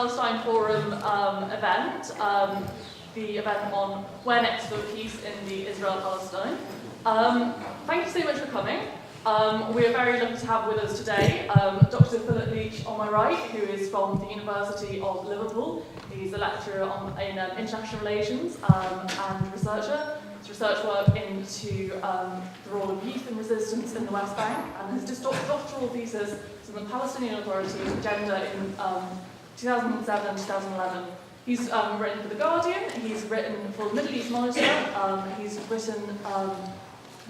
Israel-Palestine Forum event, the event on Where Next for Peace in the Israel-Palestine. Thank you so much for coming. We are very lucky to have with us today Dr. Philip Leech on my right, who is from the University of Liverpool. He's a lecturer in international relations and researcher. His research work into the role of youth and resistance in the West Bank, and his doctoral thesis is on the Palestinian Authority's agenda in 2007-2011. He's written for The Guardian, he's written for Middle East Monitor, he's written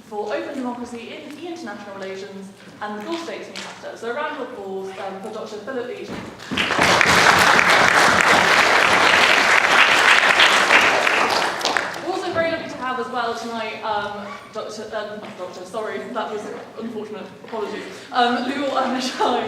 for Open Democracy in International Relations and the Gulf States Newsletter. So a round of applause for Dr. Philip Leech. We're also very lucky to have as well tonight sorry, that was unfortunate, apologies. Lior Amichai,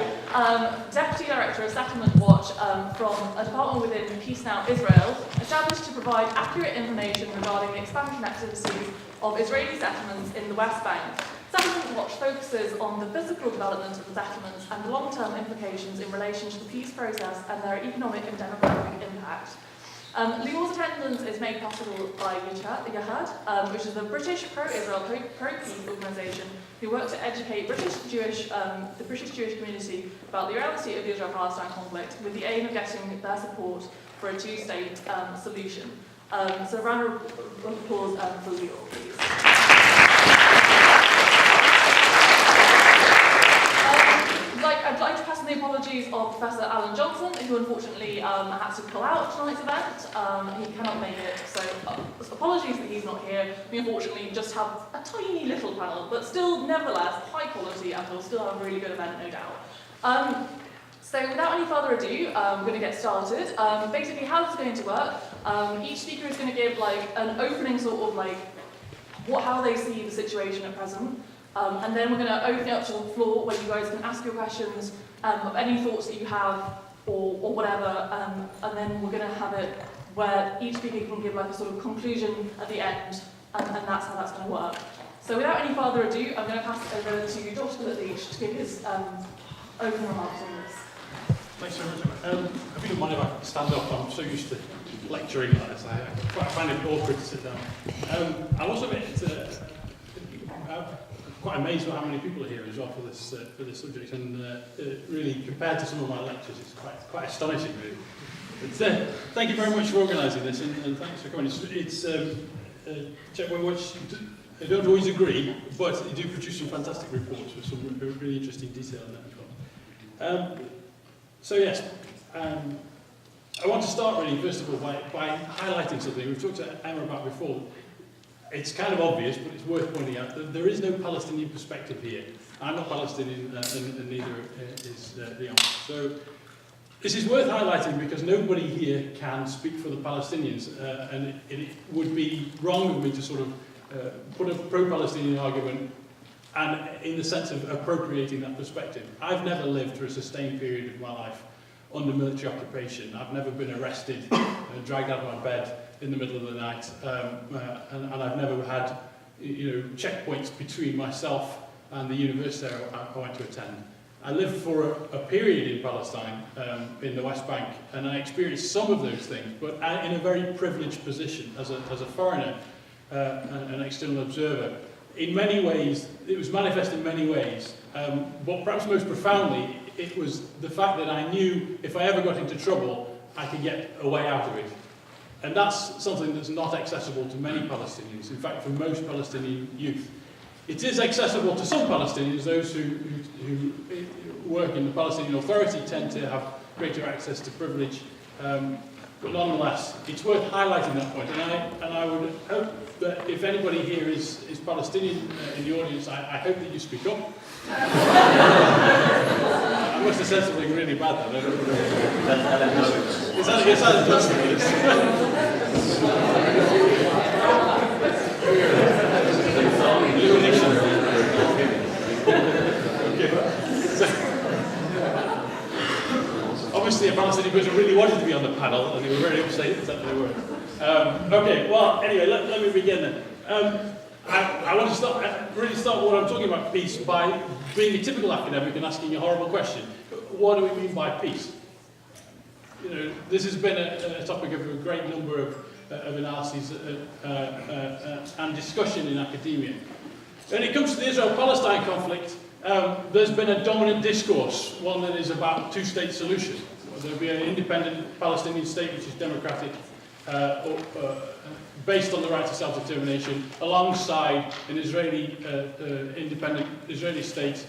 Deputy Director of Settlement Watch from a department within Peace Now Israel, established to provide accurate information regarding the expansion activities of Israeli settlements in the West Bank. Settlement Watch focuses on the physical development of the settlements and the long-term implications in relation to the peace process and their economic and demographic impact. Lior's attendance is made possible by Yahad, which is a British pro-Israel, pro-peace organisation who work to educate the British Jewish community about the reality of the Israel-Palestine conflict with the aim of getting their support for a two-state solution. So a round of applause for Lior, please. I'd like to pass on the apologies of Professor Alan Johnson, who unfortunately had to pull out of tonight's event. He cannot make it, so apologies that he's not here. We unfortunately just have a tiny little panel, but still, nevertheless, high quality, and we'll still have a really good event, no doubt. So without any further ado, we're going to get started. Basically, how this is going to work, each speaker is going to give an opening sort of how they see the situation at present. And then we're going to open it up to the floor where you guys can ask your questions of any thoughts that you have or whatever. And then we're going to have it where each speaker can give a sort of conclusion at the end, and that's how that's going to work. So without any further ado, I'm going to pass it over to Dr. Philip Leech to give his opening remarks on this. Thanks very much. I think mind if I stand up. I'm so used to lecturing like this. I find it awkward to sit down. I'm also a bit quite amazed by how many people are here as well for this subject, and really compared to some of my lectures, it's quite astonishing, really. But, thank you very much for organising this, and thanks for coming. It's which I don't always agree, but you do produce some fantastic reports with some really interesting detail in that as well. So yes, I want to start really first of all by highlighting something we've talked to Emma about before. It's kind of obvious, but it's worth pointing out that there is no Palestinian perspective here. I'm not Palestinian, and neither is Lior. So this is worth highlighting because nobody here can speak for the Palestinians, and it would be wrong of me to sort of put a pro-Palestinian argument and in the sense of appropriating that perspective. I've never lived through a sustained period of my life under military occupation. I've never been arrested and dragged out of my bed in the middle of the night, and I've never had checkpoints between myself and the university I went to attend. I lived for a period in Palestine, in the West Bank, and I experienced some of those things, but in a very privileged position as a foreigner, an external observer. In many ways, it was manifest in many ways, but perhaps most profoundly, it was the fact that I knew if I ever got into trouble, I could get a way out of it. And that's something that's not accessible to many Palestinians, in fact, for most Palestinian youth. It is accessible to some Palestinians. Those who work in the Palestinian Authority tend to have greater access to privilege, but nonetheless, it's worth highlighting that point. And I would hope that if anybody here is Palestinian in the audience, I hope that you speak up. I must have said something really bad then. Is that obviously, a Palestinian person really wanted to be on the panel, and they were very upset that they weren't. Okay, well, anyway, let me begin then. I want to start what I'm talking about peace by being a typical academic and asking a horrible question. What do we mean by peace? this has been a topic of a great number of analyses and discussion in academia. When it comes to the Israel-Palestine conflict, there's been a dominant discourse, one that is about two-state solution. There'll be an independent Palestinian state which is democratic, based on the right to self-determination, alongside an Israeli independent Israeli state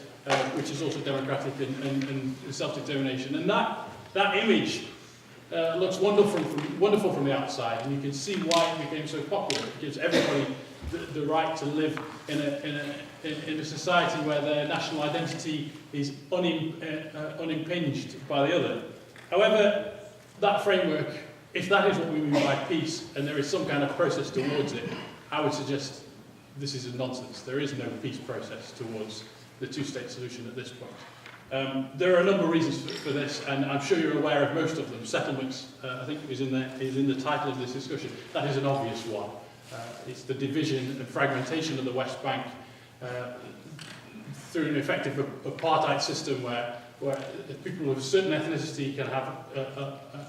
which is also democratic and self-determination. And that image looks wonderful from the outside, and you can see why it became so popular. It gives everybody the right to live in a society where their national identity is unimpinged by the other. However, that framework, if that is what we mean by peace, and there is some kind of process towards it, I would suggest this is a nonsense. There is no peace process towards the two-state solution at this point. There are a number of reasons for this, and I'm sure you're aware of most of them. Settlements, I think is in the title of this discussion. That is an obvious one. It's the division and fragmentation of the West Bank through an effective apartheid system where people of a certain ethnicity can have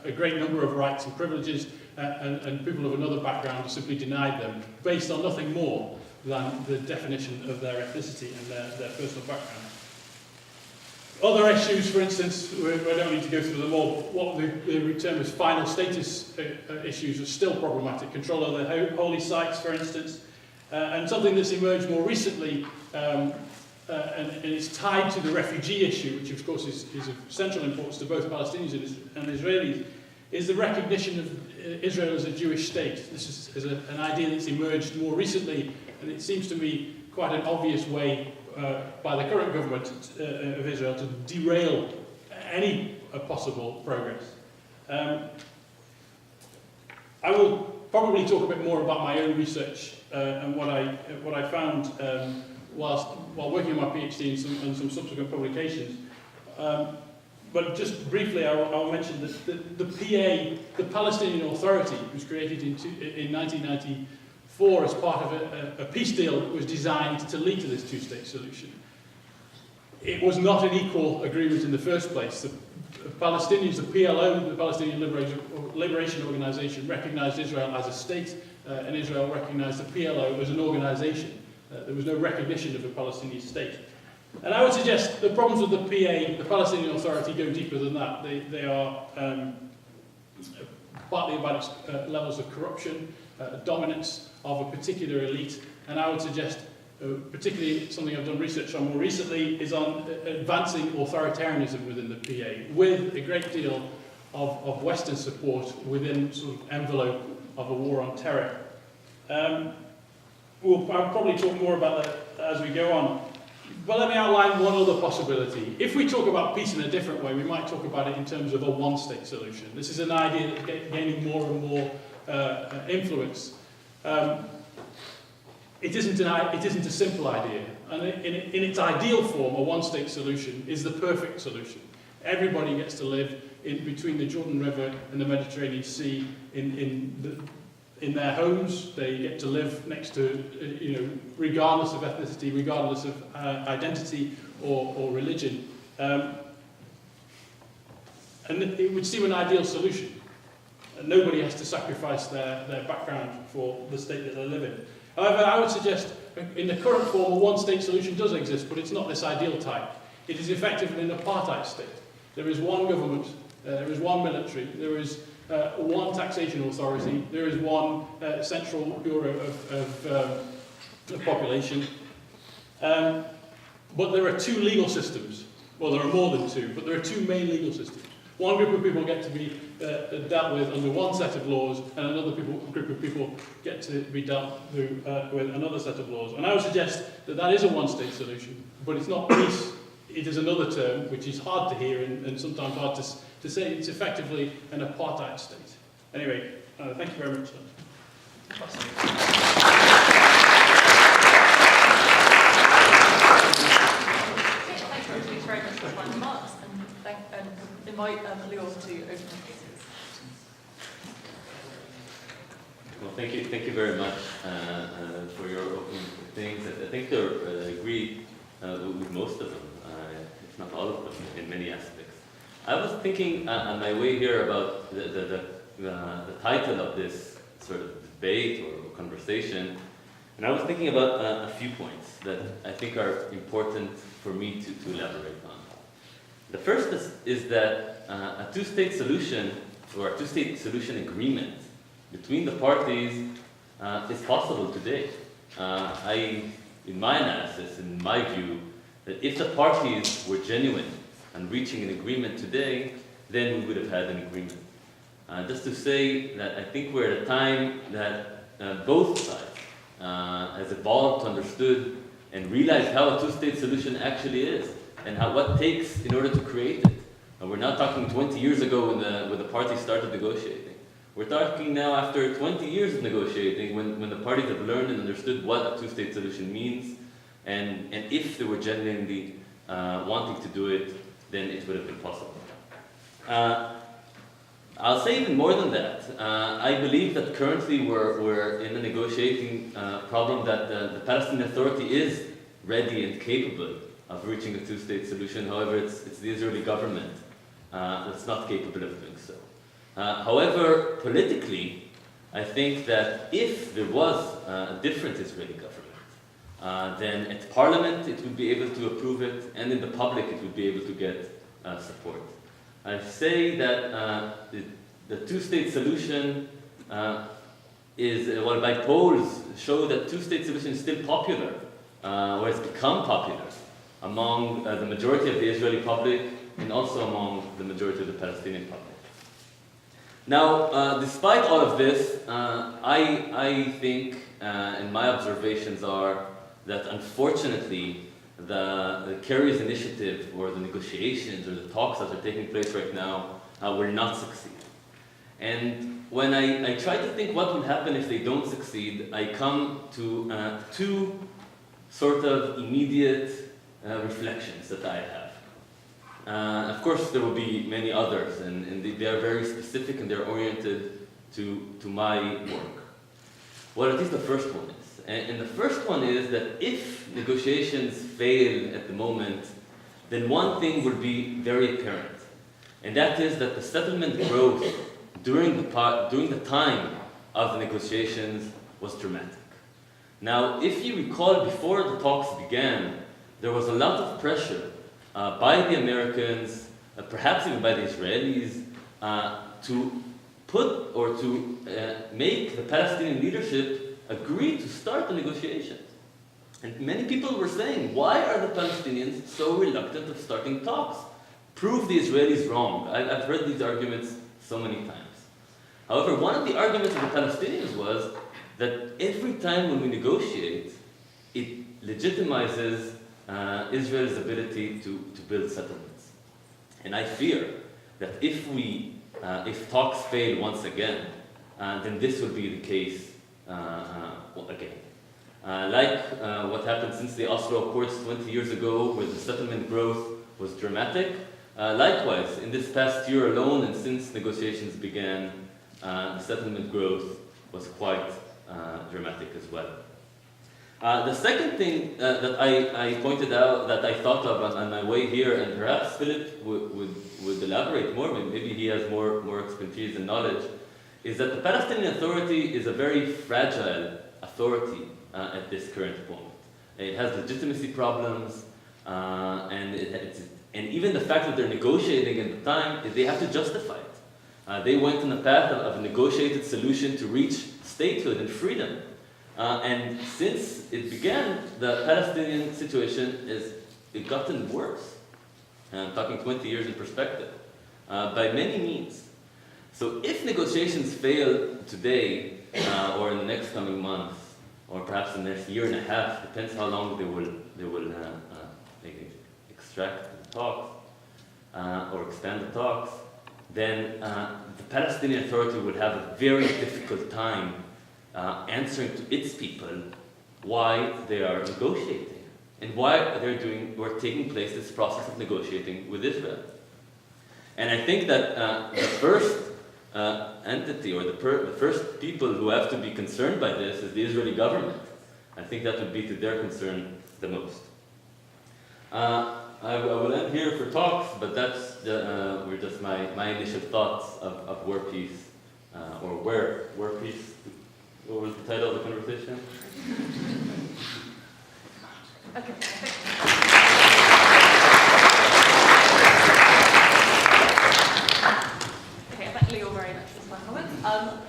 a great number of rights and privileges, and people of another background are simply denied them based on nothing more than the definition of their ethnicity and their personal background. Other issues, for instance, we don't need to go through them all, but what we term as final status issues are still problematic. Control of the holy sites, for instance, and something that's emerged more recently, and it's tied to the refugee issue, which of course is of central importance to both Palestinians and Israelis, is the recognition of Israel as a Jewish state. This is an idea that's emerged more recently, and it seems to me quite an obvious way by the current government of Israel to derail any possible progress. I will probably talk a bit more about my own research and what I found while working on my PhD and some subsequent publications. But just briefly, I'll mention that the PA, the Palestinian Authority, was created in 1994 as part of a peace deal that was designed to lead to this two-state solution. It was not an equal agreement in the first place. The Palestinians, the PLO, the Palestinian Liberation Organization, recognized Israel as a state, and Israel recognized the PLO as an organization. There was no recognition of a Palestinian state. And I would suggest the problems with the PA, the Palestinian Authority, go deeper than that. They are partly about its levels of corruption, dominance of a particular elite, and I would suggest, particularly something I've done research on more recently, is on advancing authoritarianism within the PA, with a great deal of Western support within sort of envelope of a war on terror. I'll probably talk more about that as we go on. But let me outline one other possibility. If we talk about peace in a different way, we might talk about it in terms of a one-state solution. This is an idea that's gaining more and more influence. It isn't a simple idea. And in its ideal form, a one-state solution is the perfect solution. Everybody gets to live in between the Jordan River and the Mediterranean Sea in their homes. They get to live next to, regardless of ethnicity, regardless of identity or religion. And it would seem an ideal solution. And nobody has to sacrifice their background for the state that they live in. However, I would suggest in the current form, a one-state solution does exist, but it's not this ideal type. It is effectively an apartheid state. There is one government, there is one military, there is one taxation authority, there is one central bureau of population, but there are two legal systems. Well, there are more than two, but there are two main legal systems. One group of people get to be dealt with under one set of laws, and another group of people get to be dealt with another set of laws. And I would suggest that that is a one-state solution, but it's not peace. It is another term which is hard to hear and sometimes hard to say. It's effectively an apartheid state. Anyway, thank you very much. Thanks very much for my remarks, and invite Lior to open the cases. Well, thank you very much for your opening things. I think I agree with most of them, if not all of them, in many aspects. I was thinking on my way here about about the title of this sort of debate or conversation, and I was thinking about a few points that I think are important for me to elaborate on. The first is that a two-state solution, or a two-state solution agreement between the parties is possible today. In my analysis, in my view, that if the parties were genuine and reaching an agreement today, then we would have had an agreement. Just to say that I think we're at a time that both sides has evolved, understood, and realized how a two-state solution actually is, and what it takes in order to create it. And we're not talking 20 years ago when the parties started negotiating. We're talking now after 20 years of negotiating, when the parties have learned and understood what a two-state solution means, and if they were genuinely wanting to do it, then it would have been possible. I'll say even more than that. I believe that currently we're in a negotiating problem that the Palestinian Authority is ready and capable of reaching a two-state solution. However, it's the Israeli government that's not capable of doing so. However, politically, I think that if there was a different Israeli government, then at Parliament it would be able to approve it, and in the public it would be able to get support. I say that the two-state solution is, well, by polls show that two-state solution is still popular, or has become popular among the majority of the Israeli public and also among the majority of the Palestinian public. Now, despite all of this, I think, and my observations are that unfortunately the Kerry's initiative or the negotiations or the talks that are taking place right now will not succeed. And when I try to think what will happen if they don't succeed, I come to two sort of immediate reflections that I have. Of course, there will be many others, and they are very specific and they're oriented to my work. Well, at least the first one is. And the first one is that if negotiations fail at the moment, then one thing will be very apparent, and that is that the settlement growth during the time of the negotiations was dramatic. Now, if you recall, before the talks began, there was a lot of pressure by the Americans, perhaps even by the Israelis, to put or to make the Palestinian leadership agree to start the negotiations. And many people were saying, why are the Palestinians so reluctant of starting talks? Prove the Israelis wrong. I've heard these arguments so many times. However, one of the arguments of the Palestinians was that every time when we negotiate, it legitimizes Israel's ability to build settlements. And I fear that if talks fail once again, then this will be the case again. Like what happened since the Oslo Accords 20 years ago, where the settlement growth was dramatic. Likewise, in this past year alone, and since negotiations began, the settlement growth was quite dramatic as well. The second thing that I pointed out, that I thought of on my way here, and perhaps Philip would elaborate more, maybe he has more expertise and knowledge, is that the Palestinian Authority is a very fragile authority at this current moment. It has legitimacy problems, and even the fact that they're negotiating at the time, they have to justify it. They went on a path of a negotiated solution to reach statehood and freedom. And since it began, the Palestinian situation has gotten worse. And I'm talking 20 years in perspective, by many means. So if negotiations fail today, or in the next coming months, or perhaps in the next year and a half, depends how long they will extract the talks, or expand the talks, then the Palestinian Authority would have a very difficult time answering to its people why they are negotiating and why we're taking place this process of negotiating with Israel. And I think that the first entity or the first people who have to be concerned by this is the Israeli government. I think that would be to their concern the most. I will end here for talks, but that's were just my initial thoughts of war peace, or where war peace. What was the title of the conversation? Okay. Okay, thank Lior very much for my comments.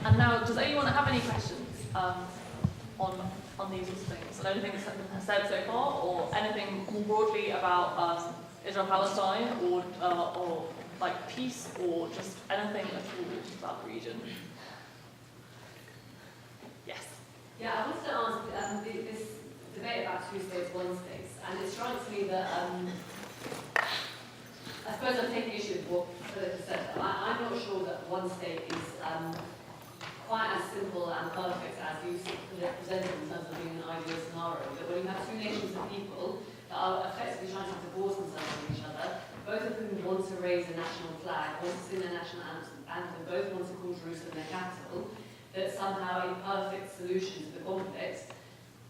And now, does anyone have any questions on these sorts of things? And anything that's been said so far, or anything more broadly about Israel-Palestine, or like peace, or just anything at all about the region? Yes. Yeah, I wanted to ask this debate about two states, one state, and it strikes me that I suppose I'm taking issue with what Philip said. I'm not sure that one state is quite as simple and perfect as you presented in terms of being an ideal scenario. That when you have two nations of people that are effectively trying to divorce themselves from each other, both of whom want to raise a national flag, want to sing their national anthem, both want to call Jerusalem their capital, that somehow a perfect solution to the conflict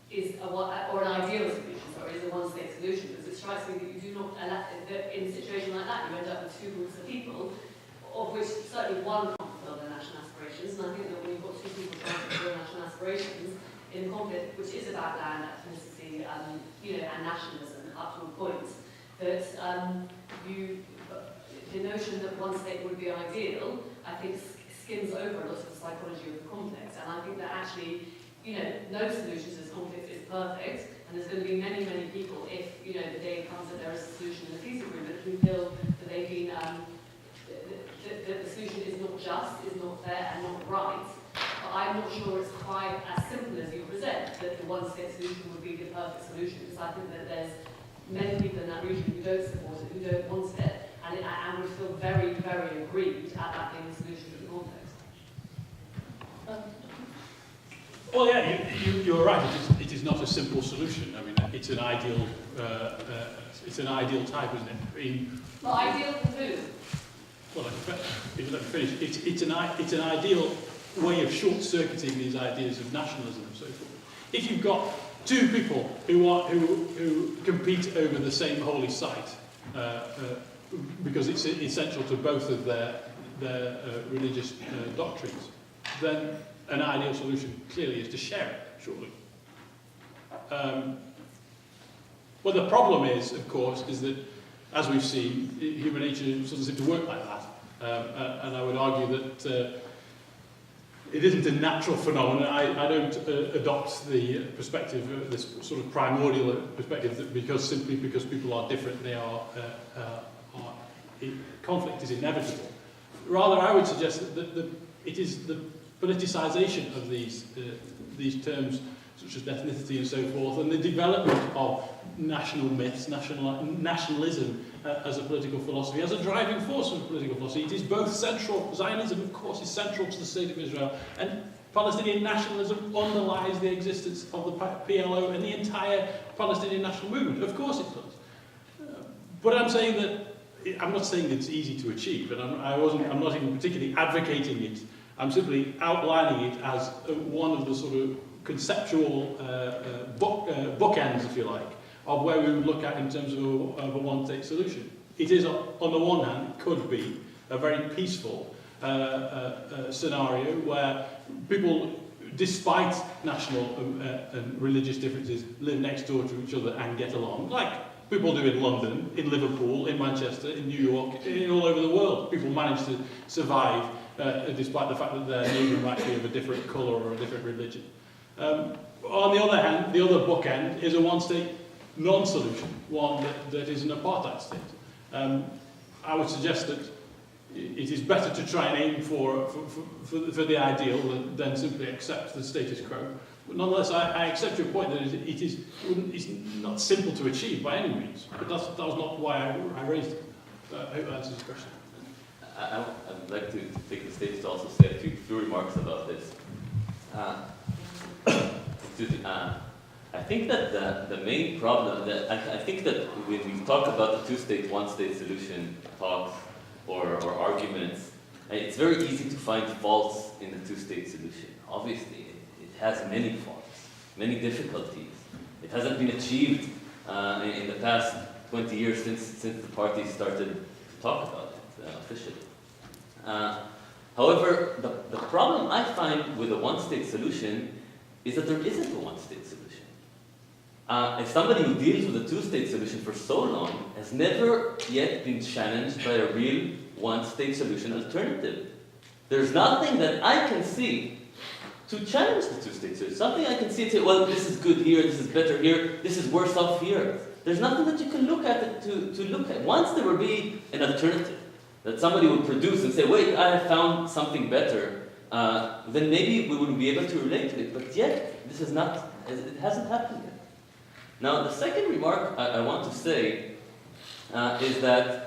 is or an ideal solution, is a one-state solution, because it strikes me that you do not allow, that in a situation like that you end up with two groups of people, of which certainly one can't fulfill their national aspirations, and I think that when you've got two people trying to fulfill national aspirations in a conflict which is about land, ethnicity, and nationalism up to a point, that the notion that one state would be ideal, I think skims over a lot of the psychology of the conflict, and I think that actually, no solution to this conflict is perfect, and there's going to be many, many people, if the day comes that there is a solution in the peace agreement, who feel that they've been that the solution is not just, is not fair, and not right. But I'm not sure it's quite as simple as you present, that the one-state solution would be the perfect solution, because I think that there's many people in that region who don't support it, who don't want it, and would feel very, very aggrieved at that being the solution to the conflict. Well, yeah, you're right. It is not a simple solution. I mean, it's an ideal type, isn't it? Well, ideal for who? Well, if you let me finish, it's an ideal way of short-circuiting these ideas of nationalism and so forth. If you've got two people who compete over the same holy site, because it's essential to both of their religious doctrines, then an ideal solution clearly is to share it, surely. Well, the problem is, of course, is that, as we've seen, human nature doesn't seem to work like that. And I would argue that it isn't a natural phenomenon. I don't adopt the perspective, this sort of primordial perspective, that because people are different, they conflict is inevitable. Rather, I would suggest that it is the politicization of these terms, such as ethnicity and so forth, and the development of national myths, nationalism as a political philosophy, as a driving force of political philosophy. It is both central, Zionism of course is central to the state of Israel, and Palestinian nationalism underlies the existence of the PLO and the entire Palestinian national movement. Of course it does. But I'm saying that, I'm not saying it's easy to achieve, and I'm not even particularly advocating it. I'm simply outlining it as one of the sort of conceptual bookends, if you like, of where we would look at in terms of a one-state solution. It is, on the one hand, it could be a very peaceful scenario where people, despite national and religious differences, live next door to each other and get along, like people do in London, in Liverpool, in Manchester, in New York, all over the world. People manage to survive despite the fact that their neighbour might be of a different colour or a different religion. On the other hand, the other bookend is a one-state non-solution, one that is an apartheid state. I would suggest that it is better to try and aim for the ideal than simply accept the status quo. But nonetheless, I accept your point that it's not simple to achieve by any means, but that was not why I raised it. I hope that answers the question. I'd like to take the stage to also say a few remarks about this. I think that the main problem, I think that when we talk about the two-state, one-state solution talks or arguments, it's very easy to find faults in the two-state solution. Obviously, it has many faults, many difficulties. It hasn't been achieved in the past 20 years since the parties started to talk about it officially. However, the problem I find with a one-state solution is that there isn't a one-state solution. As somebody who deals with a two-state solution for so long has never yet been challenged by a real one-state solution alternative. There's nothing that I can see to challenge the two-state solution. Something I can see and say, well, this is good here, this is better here, this is worse off here. There's nothing that you can look at it to look at. Once there will be an alternative that somebody would produce and say, wait, I have found something better, then maybe we would be able to relate to it. But yet, this is not, it hasn't happened yet. Now, the second remark I want to say is that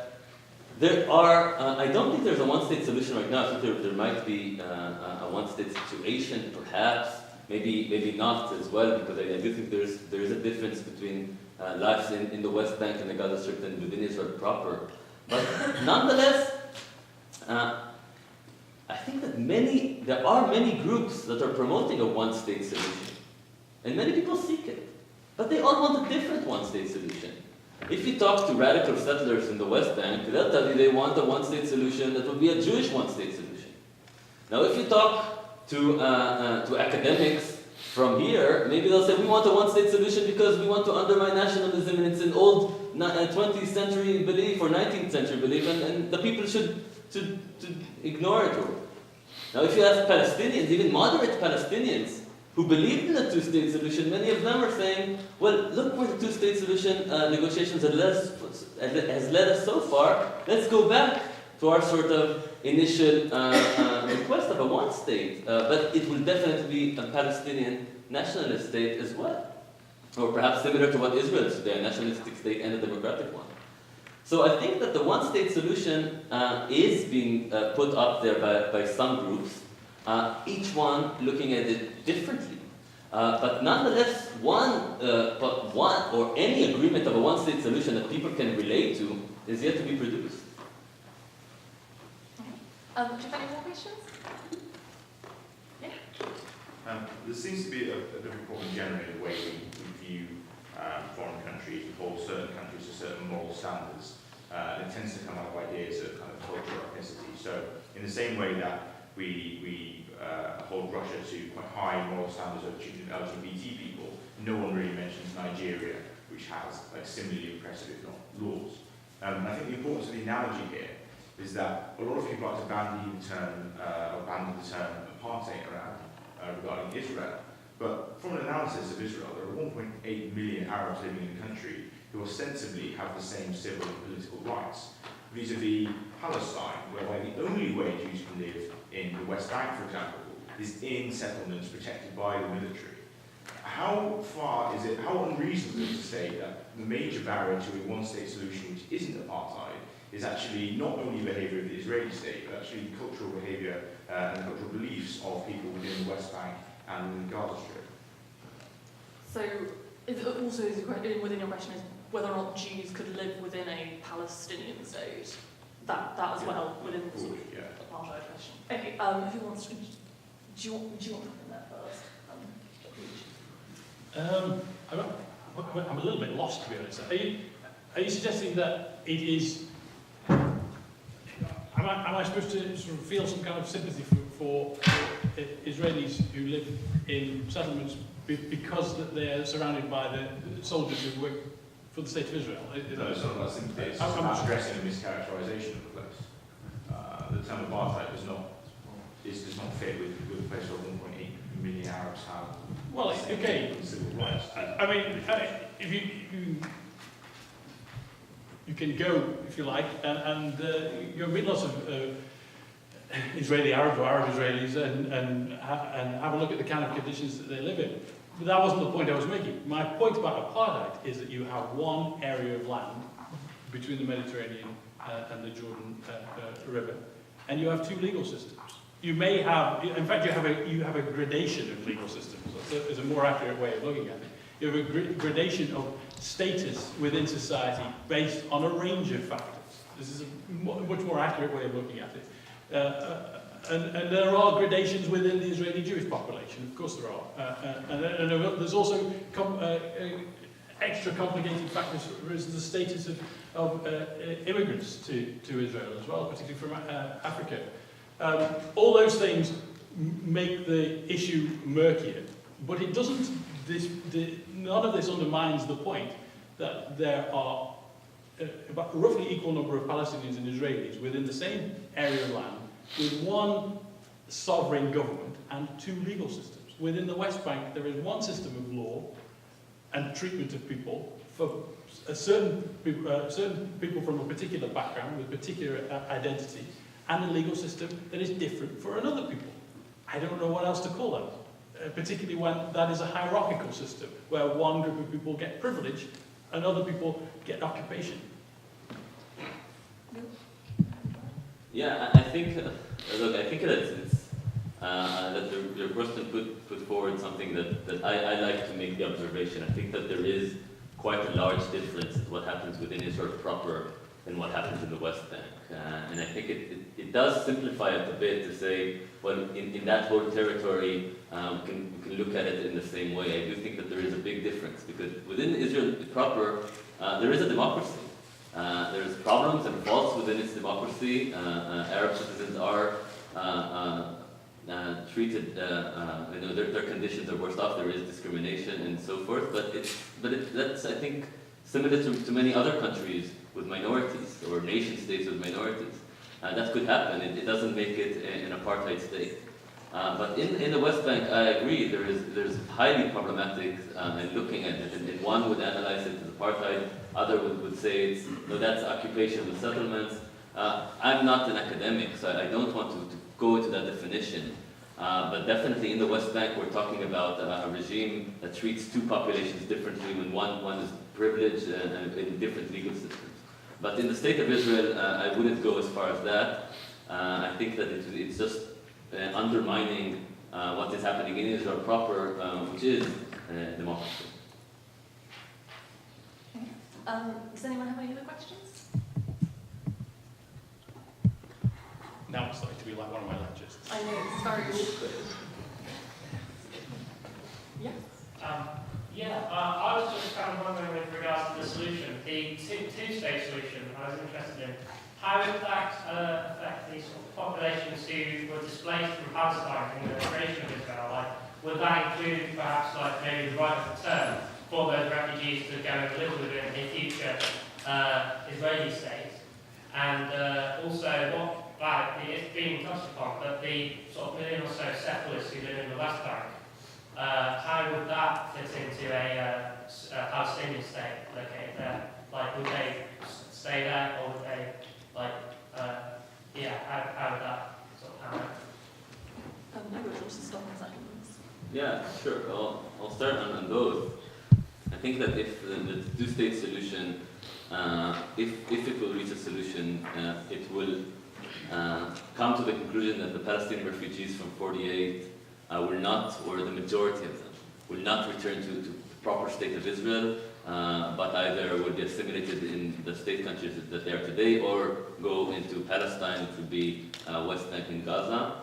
there are, I don't think there's a one-state solution right now. I think there might be a one-state situation, perhaps, maybe not as well, because I do think there is a difference between lives in the West Bank and the Gaza Strip and within Israel proper. But nonetheless, I think that there are many groups that are promoting a one-state solution. And many people seek it. But they all want a different one-state solution. If you talk to radical settlers in the West Bank, they'll tell you they want a one-state solution that would be a Jewish one-state solution. Now, if you talk to academics from here, maybe they'll say, we want a one-state solution because we want to undermine nationalism, and it's an old 20th century belief or 19th century belief, and the people should ignore it. Now, if you ask Palestinians, even moderate Palestinians, who believed in a two-state solution, many of them are saying, well, look where the two-state solution negotiations has led us so far. Let's go back to our sort of initial request of a one-state. But it will definitely be a Palestinian nationalist state as well. Or perhaps similar to what Israel is today, a nationalistic state and a democratic one. So I think that the one-state solution is being put up there by some groups, each one looking at it differently. But nonetheless, one or any agreement of a one-state solution that people can relate to is yet to be produced. Do you have any more questions? Yeah. There seems to be a bit of a problem generally in the way we view foreign countries, we hold certain countries to certain moral standards. It tends to come out of ideas of kind of cultural ethnicity. So in the same way that we hold Russia to quite high moral standards of treating LGBT people, no one really mentions Nigeria, which has like similarly oppressive, if not, laws. I think the importance of the analogy here is that a lot of people like to bandy the term apartheid around regarding Israel. But from an analysis of Israel, there are 1.8 million Arabs living in the country who ostensibly have the same civil and political rights, vis-a-vis Palestine, whereby the only way Jews can live in the West Bank, for example, is in settlements protected by the military. How unreasonable is it to say that the major barrier to a one-state solution, which isn't apartheid, is actually not only behaviour of the Israeli state, but actually the cultural behaviour and cultural beliefs of people within the West Bank and within the Gaza Strip? So, within your question is whether or not Jews could live within a Palestinian state. That as well, within the sort of apartheid question. Okay, who wants to... Do you want to come in there first? I'm a little bit lost, to be honest. Are you suggesting that it is... Am I supposed to sort of feel some kind of sympathy for Israelis who live in settlements because they're surrounded by the soldiers who work for the state of Israel? No, it's not about sympathy. It's about addressing a mischaracterization of the place. The term apartheid does not fit with a place where 1.8 million Arabs have. Well, okay. Civil rights. I mean, if you can go, if you like, and you'll meet lots of Israeli Arabs or Arab Israelis and have a look at the kind of conditions that they live in. But that wasn't the point I was making. My point about apartheid is that you have one area of land between the Mediterranean and the Jordan River, and you have two legal systems. You may have, in fact, you have a gradation of legal systems. That's a more accurate way of looking at it. You have a gradation of status within society based on a range of factors. This is a much more accurate way of looking at it. And there are gradations within the Israeli Jewish population, of course there are. And there's also extra complicated factors is the status of immigrants to Israel as well, particularly from Africa. All those things make the issue murkier, but it doesn't. None of this undermines the point that there are about roughly equal number of Palestinians and Israelis within the same area of land, with one sovereign government and two legal systems. Within the West Bank, there is one system of law and treatment of people for certain people from a particular background with particular identity, and a legal system that is different for another people. I don't know what else to call that, particularly when that is a hierarchical system, where one group of people get privilege and other people get occupation. Yeah, I think, look, I think that your person put forward something that I like to make the observation. I think that there is quite a large difference in what happens within Israel proper and what happens in the West Bank. And I think it does simplify it a bit to say, well, in that whole territory, we can look at it in the same way. I do think that there is a big difference, because within Israel proper, there is a democracy. There's problems and faults within its democracy. Arab citizens are treated, their conditions are worse off. There is discrimination and so forth. But that's, I think, similar to many other countries with minorities, or nation states with minorities. That could happen. It doesn't make it an apartheid state. But in the West Bank, I agree, there's highly problematic in looking at it. And one would analyze it as apartheid, other would say that's occupation with settlements. I'm not an academic, so I don't want to go into that definition. But definitely in the West Bank, we're talking about a regime that treats two populations differently when one is privileged and in different legal systems. But in the state of Israel, I wouldn't go as far as that. I think that it's just undermining what is happening in Israel proper, which is democracy. Does anyone have any other questions? Now it's starting to be like one of my lectures. I know, it's very awkward. Yes? I was just kind of wondering with regards to the solution, the two-state solution I was interested in. How would that affect these sort of populations who were displaced from Palestine in the creation of Israel? Like, would that include perhaps like maybe the right of return for those refugees to go and live within a future Israeli state? And also, what about it's being touched upon, but the sort of million or so settlers who live in the West Bank, how would that fit into a Palestinian state located there? Like, would they stay there, or would they, like, how would that sort of happen? Maybe we'll just stop in seconds. Yeah, sure. I'll start on both. I think that if the two-state solution, if it will reach a solution, it will come to the conclusion that the Palestinian refugees from 48 will not, or the majority of them, will not return to the proper state of Israel, but either will be assimilated in the state countries that they are today, or go into Palestine, which would be West Bank and Gaza.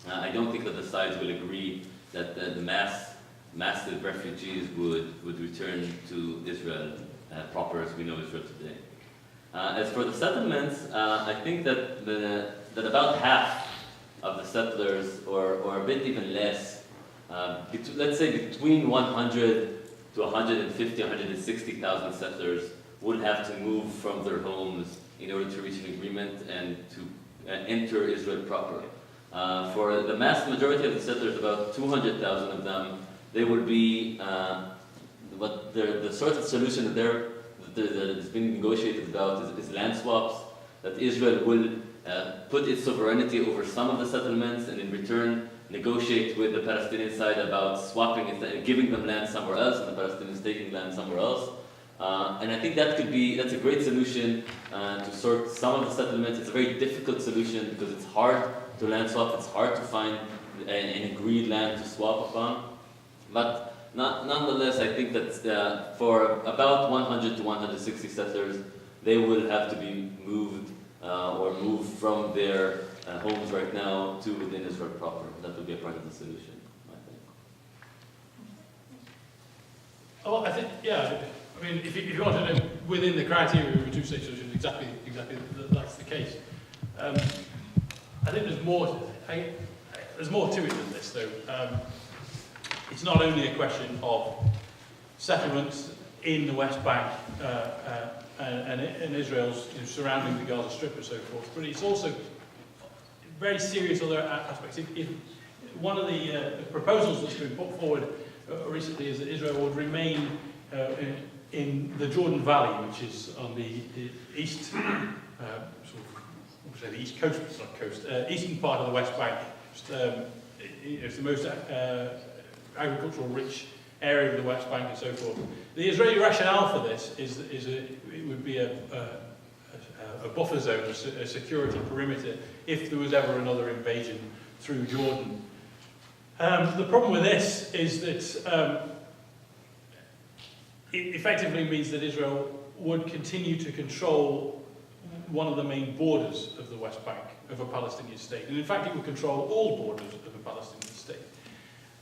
I don't think that the sides will agree that the massive refugees would return to Israel proper as we know Israel today. As for the settlements, I think that about half of the settlers, or a bit even less, let's say between 100 to 150, 160,000 settlers would have to move from their homes in order to reach an agreement and to enter Israel proper. For the vast majority of the settlers, about 200,000 of them, they would be, the sort of solution that is being negotiated about is land swaps, that Israel will put its sovereignty over some of the settlements, and in return negotiate with the Palestinian side about swapping it and giving them land somewhere else, and the Palestinians taking land somewhere else. And I think that's a great solution to sort some of the settlements. It's a very difficult solution because it's hard to land swap, it's hard to find an agreed land to swap upon. But nonetheless, I think that for about 100 to 160 settlers, they will have to be moved or move from their homes right now to within Israel proper. That would be a part of the solution, I think. Oh, I think, yeah, I mean, if you want to know within the criteria of a two-state solution, exactly that's the case. I think there's more. There's more to it than this, though. It's not only a question of settlements in the West Bank and Israel's surrounding the Gaza Strip and so forth, but it's also very serious other aspects. If one of the proposals that's been put forward recently is that Israel would remain in the Jordan Valley, which is on the east, the east coast, not coast, eastern part of the West Bank. It's the most agricultural rich area of the West Bank and so forth. The Israeli rationale for this is it would be a buffer zone, a security perimeter, if there was ever another invasion through Jordan. The problem with this is that it effectively means that Israel would continue to control one of the main borders of the West Bank of a Palestinian state. And in fact, it would control all borders of a Palestinian state.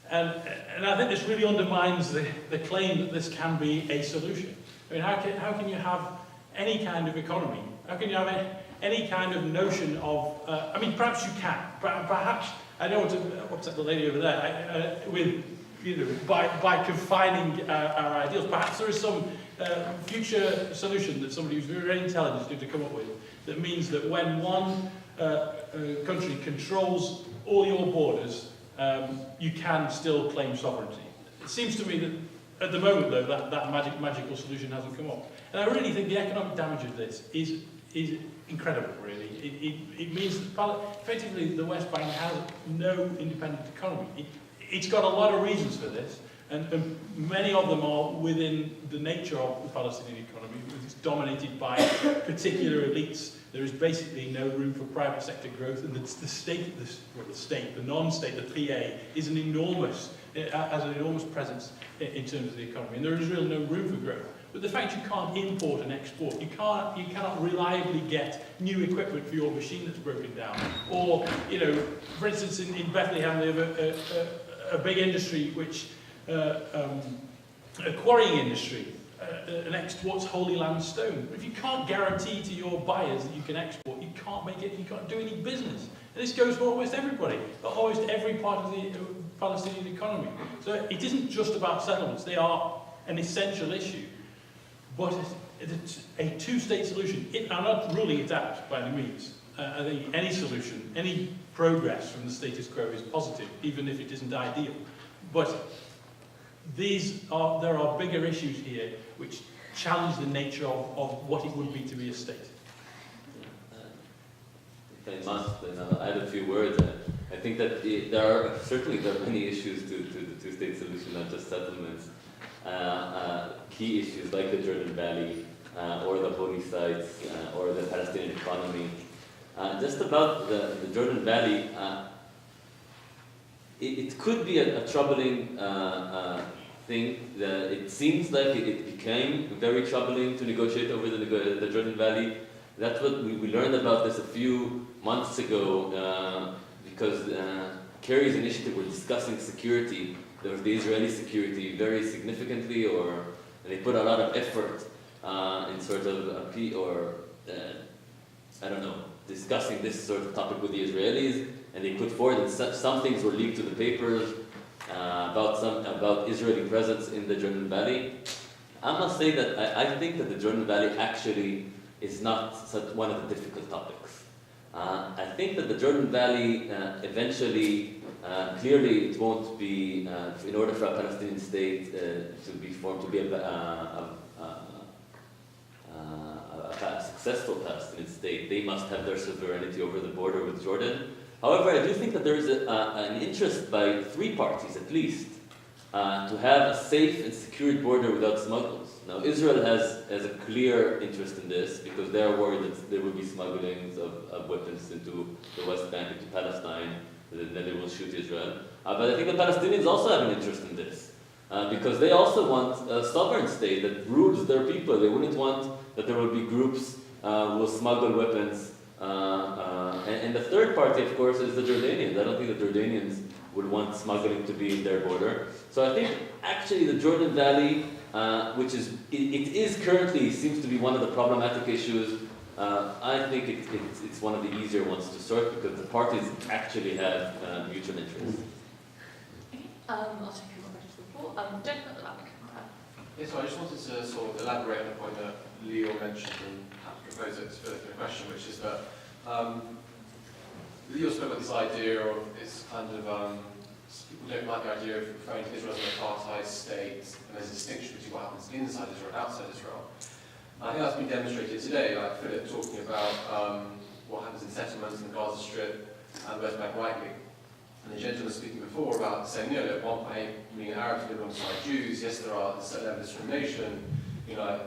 And I think this really undermines the claim that this can be a solution. I mean, how can you have any kind of economy? How can you have any kind of notion of, I mean, perhaps you can. Perhaps, I don't want to upset the lady over there, by confining our ideals. Perhaps there is some future solution that somebody who's very intelligent is going to come up with that means that when one country controls all your borders, you can still claim sovereignty. It seems to me that at the moment, though, that magical solution hasn't come up. And I really think the economic damage of this is incredible, really. It means that effectively the West Bank has no independent economy. It's got a lot of reasons for this, and many of them are within the nature of the Palestinian economy. It's dominated by particular elites. There is basically no room for private sector growth, and the non-state, the PA, has an enormous presence in terms of the economy, and there is really no room for growth. But the fact you can't import and export, you cannot reliably get new equipment for your machine that's broken down, or for instance, in Bethlehem they have a big industry which a quarrying industry. And exports Holy Land stone. But if you can't guarantee to your buyers that you can export, you can't make it, you can't do any business. And this goes for almost everybody, almost every part of the Palestinian economy. So it isn't just about settlements, they are an essential issue. But it's a two-state solution. I'm not ruling it out by any means. I think any solution, any progress from the status quo is positive, even if it isn't ideal. But there are bigger issues here which challenge the nature of what it would be to be a state. If I must add a few words. I think that there are many issues to the two-state solution, not just settlements. Key issues like the Jordan Valley, or the holy sites, or the Palestinian economy. Just about the Jordan Valley, it could be a troubling thing. It seems like it became very troubling to negotiate over the Jordan Valley. That's what we learned about this a few months ago, because Kerry's initiative were discussing security. There was the Israeli security very significantly, and they put a lot of effort in sort of discussing this sort of topic with the Israelis, and they put forward, and some things were leaked to the papers about Israeli presence in the Jordan Valley. I must say that I think that the Jordan Valley actually is not one of the difficult topics. I think that the Jordan Valley eventually, clearly it won't be, in order for a Palestinian state to be formed, to be a successful Palestinian state, they must have their sovereignty over the border with Jordan. However, I do think that there is an interest by three parties, at least, to have a safe and secured border without smugglers. Now, Israel has a clear interest in this because they are worried that there will be smugglings of weapons into the West Bank, into Palestine, then they will shoot Israel. But I think the Palestinians also have an interest in this because they also want a sovereign state that rules their people. They wouldn't want that there will be groups who will smuggle weapons. And the third party, of course, is the Jordanians. I don't think the Jordanians would want smuggling to be in their border. So I think actually the Jordan Valley which is, it is currently, seems to be one of the problematic issues. I think it's one of the easier ones to sort because the parties actually have mutual interests. I'll take a more questions to the floor. Gentleman at the back. Yes, so I just wanted to sort of elaborate on a point that Lior mentioned and perhaps propose it to Philip in a question, which is that Lior spoke about this idea of it's kind of people don't like the idea of referring to Israel as an apartheid state, and there's a distinction between what happens inside Israel and outside Israel. I think that's been demonstrated today, like Philip talking about what happens in settlements in the Gaza Strip and the West Bank rightly. And the gentleman speaking before about saying, you know, at one point, being Arabs live alongside Jews, yes, there are a certain level of discrimination. You know,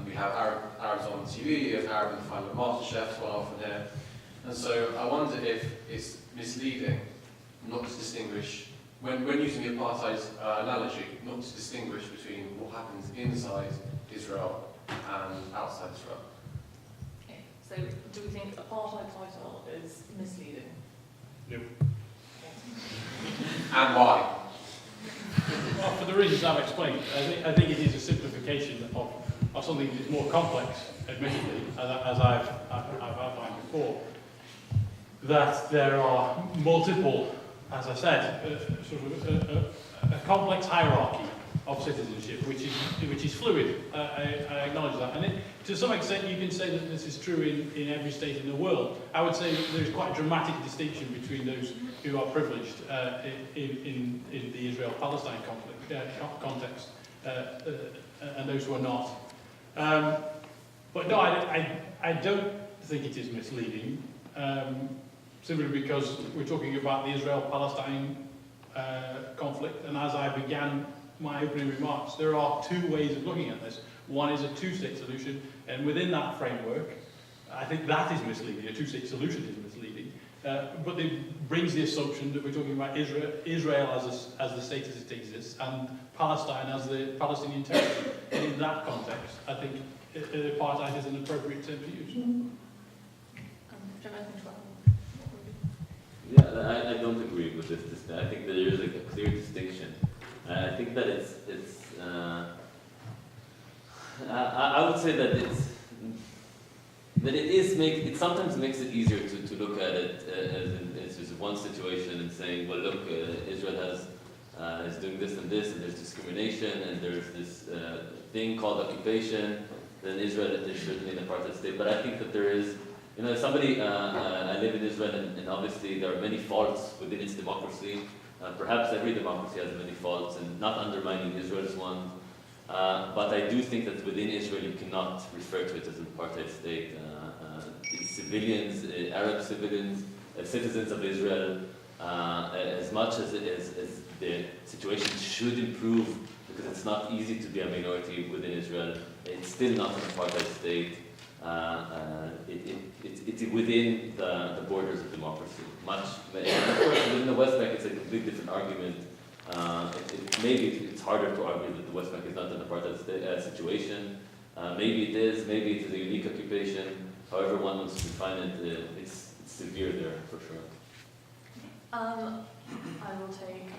we have Arabs on TV, you have Arab in the final MasterChef, one often here. And so I wonder if it's misleading not to distinguish, when using the apartheid analogy, not to distinguish between what happens inside Israel and outside Israel. Okay, so do we think apartheid title is misleading? No. And why? Well, for the reasons I've explained, I think it is a simplification of something that's more complex, admittedly, as I've outlined before. That there are multiple, as I said, sort of a complex hierarchy of citizenship, which is fluid. I acknowledge that, and to some extent you can say that this is true in every state in the world. I would say that there's quite a dramatic distinction between those who are privileged in the Israel-Palestine conflict context and those who are not. But no, I don't think it is misleading. Simply because we're talking about the Israel-Palestine conflict, and as I began my opening remarks, there are two ways of looking at this. One is a two-state solution, and within that framework, I think that is misleading. A two-state solution is misleading, but it brings the assumption that we're talking about Israel as the state as it exists, and Palestine as the Palestinian territory. And in that context, I think apartheid is an appropriate term to use. Yeah, I don't agree with this. I think that there is a clear distinction. I think that I would say that it sometimes makes it easier to look at it as just one situation and saying, well, look, Israel is doing this, and there's discrimination, and there's this thing called occupation. Then Israel is certainly an apartheid state. But I think that there is, you know, I live in Israel, and obviously there are many faults within its democracy. Perhaps every democracy has many faults, and not undermining Israel's one. But I do think that within Israel you cannot refer to it as an apartheid state. Civilians, Arab civilians, citizens of Israel, as much as the situation should improve, because it's not easy to be a minority within Israel, it's still not an apartheid state. It's within the borders of democracy. Of course, within the West Bank, it's a completely different argument. Maybe it's harder to argue that the West Bank is not an apartheid situation. Maybe it is. Maybe it is a unique occupation. However one wants to define it, it's severe there for sure. I will take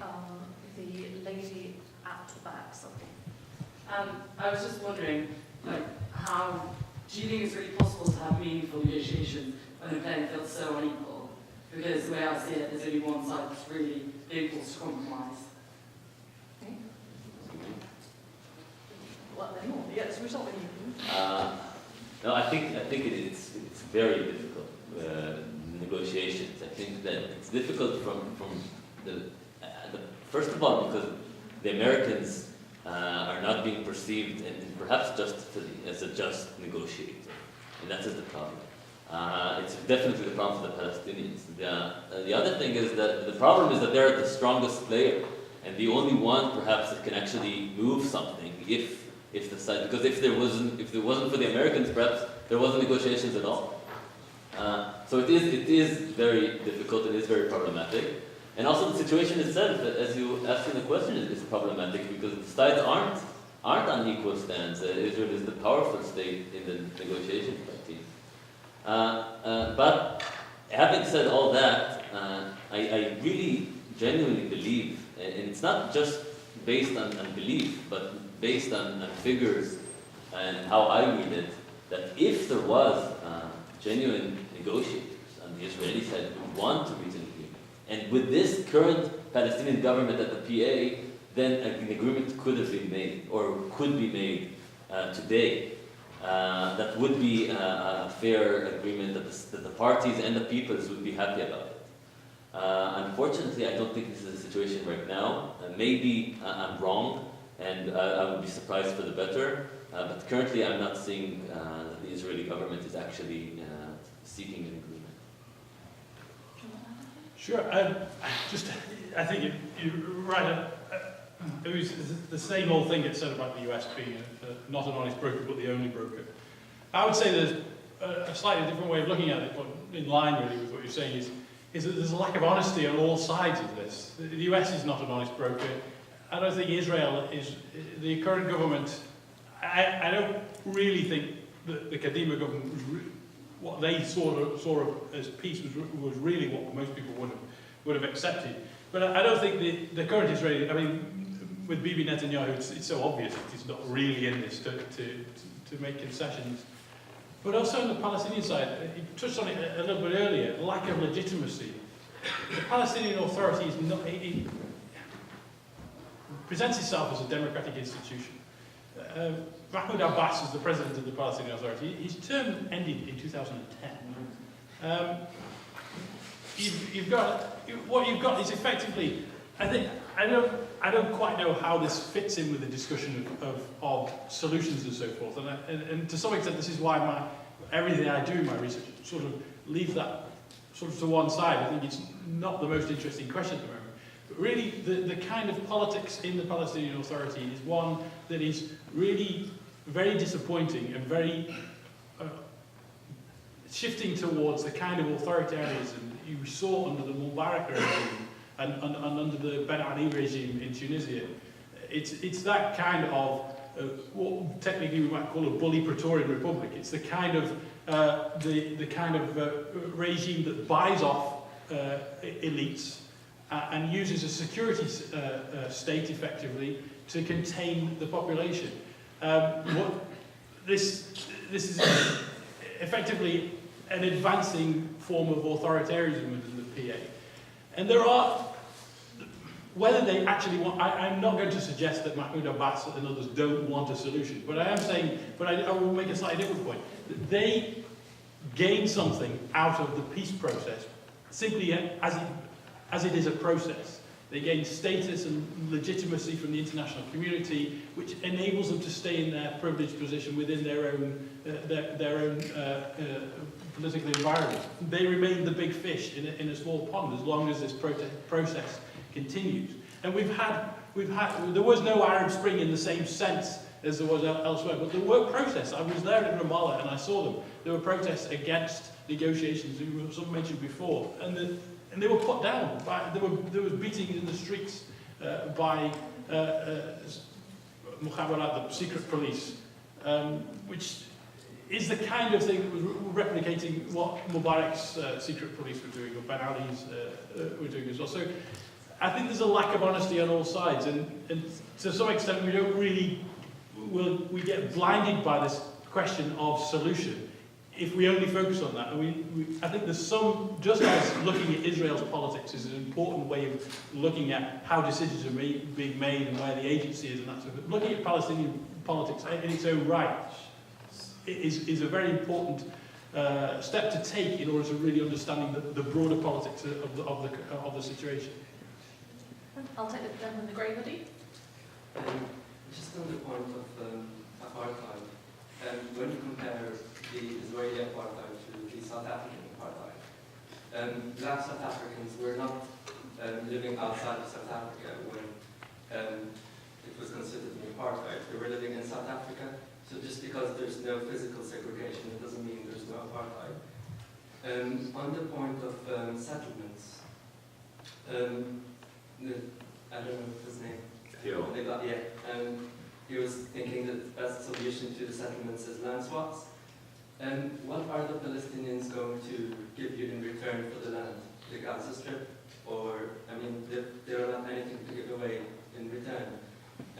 the lady at the back. Sorry. I was just wondering, like, how do you think it's really possible to have meaningful negotiations when the playing field's so unequal? Because the way I see it, there's only one side that's really able to compromise. Okay. Well, then more. Yes, we start with you. No, I think it's very difficult negotiations. I think that it's difficult from the first of all because the Americans are not being perceived, and perhaps justly, as a just negotiator, and that is the problem. It's definitely the problem for the Palestinians. The other thing is that the problem is that they're the strongest player, and the only one perhaps that can actually move something if the side, because if it wasn't for the Americans, perhaps there wasn't negotiations at all. So it is very difficult, it is very problematic. And also the situation itself, as you asked in the question, is problematic because the sides aren't on equal stands. Israel is the powerful state in the negotiation team. But having said all that, I really genuinely believe, and it's not just based on belief, but based on figures and how I read it, that if there was genuine negotiators on the Israeli side who want to reach an agreement, and with this current Palestinian government at the PA, then an agreement could have been made, or could be made today. That would be a fair agreement that the parties and the peoples would be happy about it. Unfortunately, I don't think this is the situation right now. Maybe I'm wrong, and I would be surprised for the better. But currently, I'm not seeing that the Israeli government is actually seeking an agreement. Sure. I think you're right. It was the same old thing that's said about the US being not an honest broker, but the only broker. I would say there's a slightly different way of looking at it, but in line really with what you're saying is that there's a lack of honesty on all sides of this. The US is not an honest broker. I don't think Israel is, the current government, I don't really think that the Kadima government was what they saw as peace was really what most people would have accepted. But I don't think the current Israeli, I mean, with Bibi Netanyahu, it's so obvious that he's not really in this to make concessions. But also on the Palestinian side, you touched on it a little bit earlier, lack of legitimacy. The Palestinian Authority is not, it presents itself as a democratic institution. Mahmoud Abbas is the president of the Palestinian Authority. His term ended in 2010. What you've got is effectively, I don't quite know how this fits in with the discussion of solutions and so forth. And to some extent, this is why everything I do in my research sort of leaves that sort of to one side. I think it's not the most interesting question at the moment. But really, the kind of politics in the Palestinian Authority is one that is really very disappointing and very shifting towards the kind of authoritarianism that you saw under the Mubarak regime and under the Ben Ali regime in Tunisia. It's that kind of what technically we might call a bully Praetorian republic. It's the kind of regime that buys off elites and uses a security state effectively to contain the population. This is effectively an advancing form of authoritarianism within the PA. And there are, whether they actually want, I'm not going to suggest that Mahmoud Abbas and others don't want a solution, but I am saying, but I will make a slightly different point, that they gain something out of the peace process simply as it is a process. They gain status and legitimacy from the international community, which enables them to stay in their privileged position within their own political environment. They remain the big fish in a small pond as long as this process continues. And there was no Arab Spring in the same sense as there was elsewhere, but there were protests. I was there in Ramallah and I saw them. There were protests against negotiations, some mentioned before, and they were put down. There was beatings in the streets by Mukhabarat, the secret police, which is the kind of thing that was replicating what Mubarak's secret police were doing, or Ben Ali's were doing as well. So I think there's a lack of honesty on all sides, and to some extent we don't really, we get blinded by this question of solution if we only focus on that. And I think there's some, just as looking at Israel's politics is an important way of looking at how decisions are being made and where the agency is and that sort of thing. Looking at Palestinian politics in its own right is a very important step to take in order to really understanding the broader politics of the situation. I'll take the gentleman in the grey hoodie. Just on the point of apartheid, when you compare the Israeli apartheid to the South African apartheid, black South Africans were not living outside of South Africa when it was considered an apartheid. They were living in South Africa, so just because there's no physical segregation, it doesn't mean there's no apartheid. On the point of settlements, I don't know his name. Theo. He was thinking that the best solution to the settlements is land swaps. What are the Palestinians going to give you in return for the land? The Gaza Strip? Or, I mean, they don't have anything to give away in return.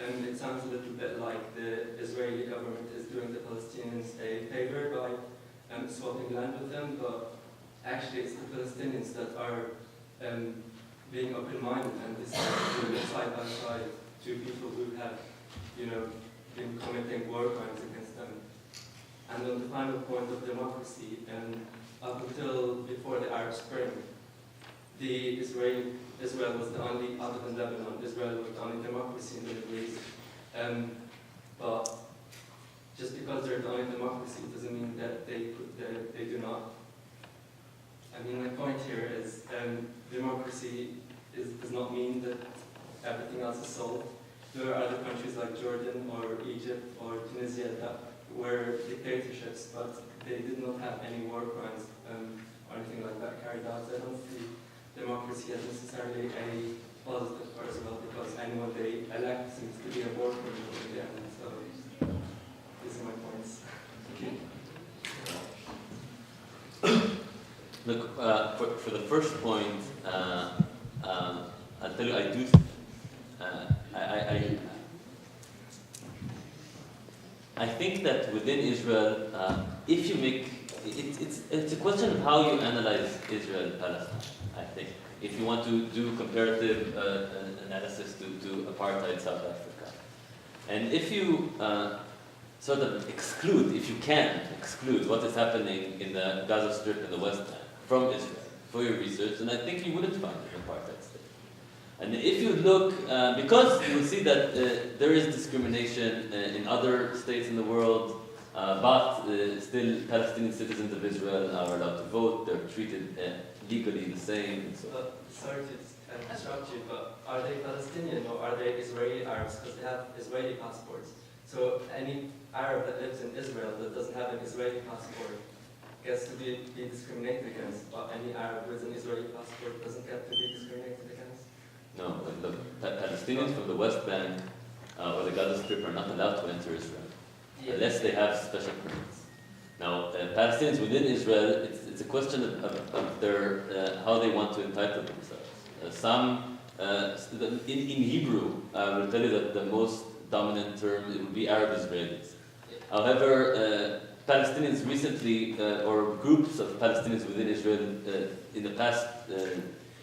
and it sounds a little bit like the Israeli government is doing the Palestinians a favor by swapping land with them, but actually it's the Palestinians that are being open-minded and deciding to live side by side to people who have, been committing war crimes against them. And on the final point of democracy, up until before the Arab Spring, Israel was the only, other than Lebanon, Israel was the only democracy in the Middle East. But just because they're the only democracy doesn't mean that they do not. I mean, my point here is democracy does not mean that everything else is solved. There are other countries like Jordan or Egypt or Tunisia that were dictatorships, but they did not have any war crimes or anything like that carried out. I don't see democracy as necessarily a positive for Israel, because anyone they elect seems to be a war criminal in the end. So these are my points. Look, for the first point, I'll tell you, I do. I think that within Israel, if you make it's a question of how you analyze Israel-Palestine. I think if you want to do comparative analysis to apartheid South Africa, and if you sort of exclude, if you can exclude what is happening in the Gaza Strip and the West Bank from Israel for your research, then I think you wouldn't find an apartheid state. And if you look, because you will see that there is discrimination in other states in the world, but still Palestinian citizens of Israel are allowed to vote, they're treated legally the same. And so sorry to interrupt you, but are they Palestinian or are they Israeli Arabs? Because they have Israeli passports. So any Arab that lives in Israel that doesn't have an Israeli passport gets to be discriminated against, but any Arab with an Israeli passport doesn't get to be discriminated against? no, the Palestinians from the West Bank or the Gaza Strip are not allowed to enter Israel unless they have special permits. Now, Palestinians within Israel, it's a question of their how they want to entitle themselves. In Hebrew, I will tell you that the most dominant term it would be Arab Israelis. However, Palestinians recently, or groups of Palestinians within Israel in the past,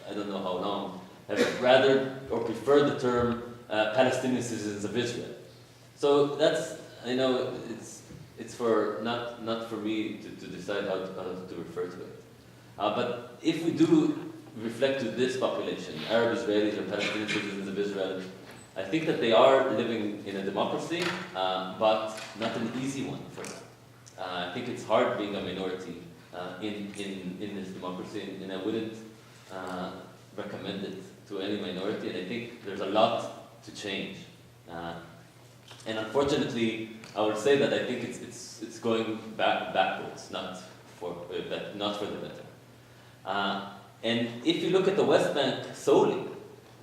I don't know how long, have rather or preferred the term Palestinian citizens of Israel. So that's, I know it's for not for me to decide how to refer to it. But if we do reflect to this population, Arab Israelis or Palestinian citizens of Israel, I think that they are living in a democracy, but not an easy one for them. I think it's hard being a minority in this democracy, and I wouldn't recommend it to any minority, and I think there's a lot to change. And unfortunately, I would say that I think it's going backwards, not for the better. And if you look at the West Bank solely,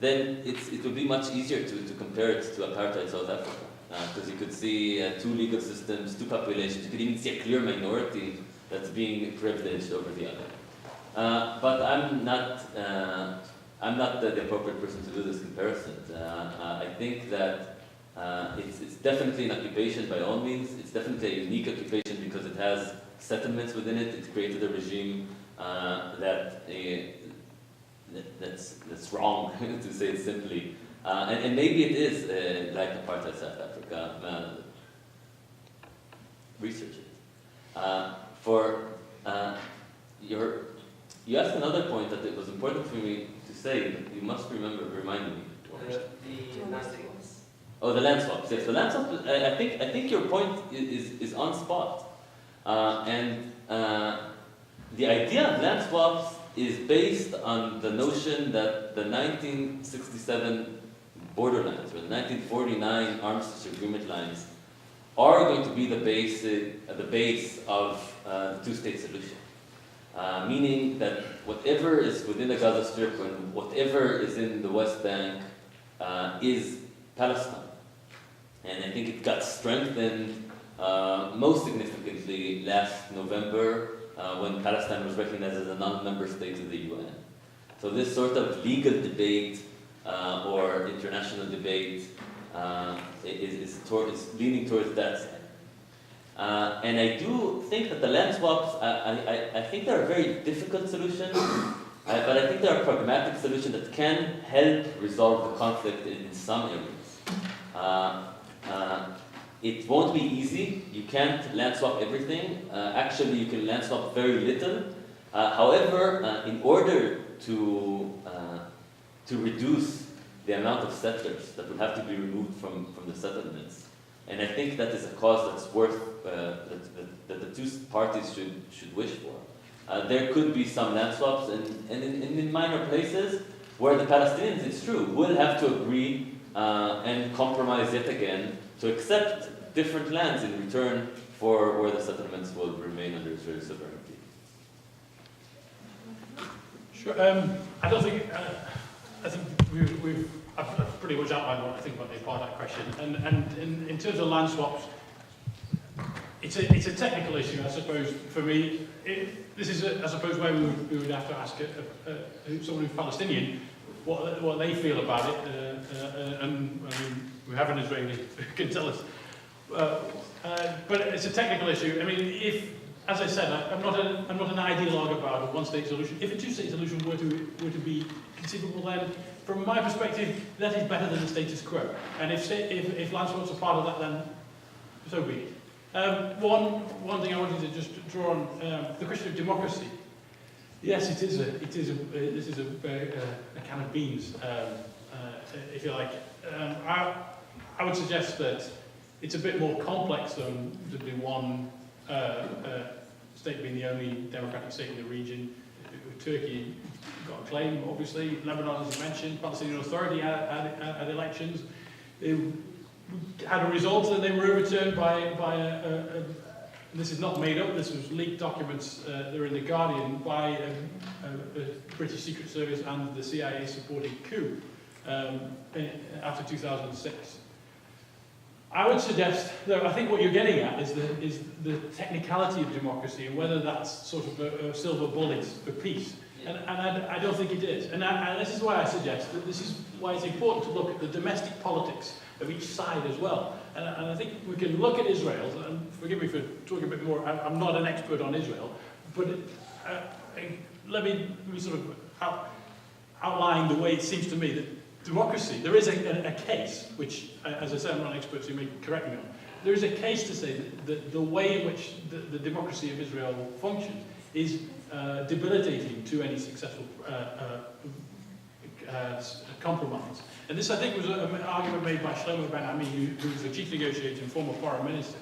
then it would be much easier to compare it to apartheid South Africa, because you could see two legal systems, two populations. You could even see a clear minority that's being privileged over the other. But I'm not the appropriate person to do this comparison. I think that it's definitely an occupation by all means. It's definitely a unique occupation because it has settlements within it. It created a regime that's wrong, to say it simply. And maybe it is like apartheid South Africa. Research it. You asked another point that it was important for me to say, but you must remind me. The land swaps. Oh, the land swaps. Yes, the land swaps. I think your point is on spot, and the idea of land swaps is based on the notion that the 1967 borderlines or the 1949 armistice agreement lines are going to be the base of the two-state solution. Meaning that whatever is within the Gaza Strip and whatever is in the West Bank is Palestine. And I think it got strengthened most significantly last November when Palestine was recognized as a non-member state of the UN. So this sort of legal debate or international debate is leaning towards that side. And I do think that the land swaps, I think they're a very difficult solution, but I think they're a pragmatic solution that can help resolve the conflict in some areas. It won't be easy. You can't land swap everything. Actually, you can land swap very little. However, in order to reduce the amount of settlers that will have to be removed from the settlements, and I think that is a cause that's worth that the two parties should wish for. There could be some land swaps, and in minor places where the Palestinians, it's true, will have to agree and compromise yet again to accept different lands in return for where the settlements will remain under Israeli sovereignty. Sure. I don't think. I think I've pretty much outlined what I think about the apartheid question. And in terms of land swaps, it's a technical issue, I suppose. For me, this is, I suppose, where we would have to ask someone who's Palestinian what they feel about it. And I mean, we have an Israeli who can tell us. But it's a technical issue. I mean, as I said, I'm not an ideologue about a one-state solution. If a two-state solution were to be conceivable, then from my perspective, that is better than the status quo. And if land swaps are part of that, then so be it. One thing I wanted to just draw on the question of democracy. Yes, this is a can of beans, if you like. I would suggest that it's a bit more complex than simply one state being the only democratic state in the region. Turkey got a claim, obviously. Lebanon, as you mentioned, Palestinian Authority had elections. They had a result, and they were overturned by this is not made up, this was leaked documents, they're in The Guardian, by a British Secret Service and the CIA supported coup after 2006. I would suggest, though, I think what you're getting at is the technicality of democracy and whether that's sort of a silver bullet for peace. And I don't think it is. And this is why I suggest that this is why it's important to look at the domestic politics of each side as well. And I think we can look at Israel, and forgive me for talking a bit more, I'm not an expert on Israel, but let me sort of outline the way it seems to me that democracy, there is a case, which, as I said, I'm not an expert, so you may correct me on. There is a case to say that the way in which the democracy of Israel functions is debilitating to any successful compromise. And this, I think, was an argument made by Shlomo Ben-Ami, who was the chief negotiator and former foreign minister.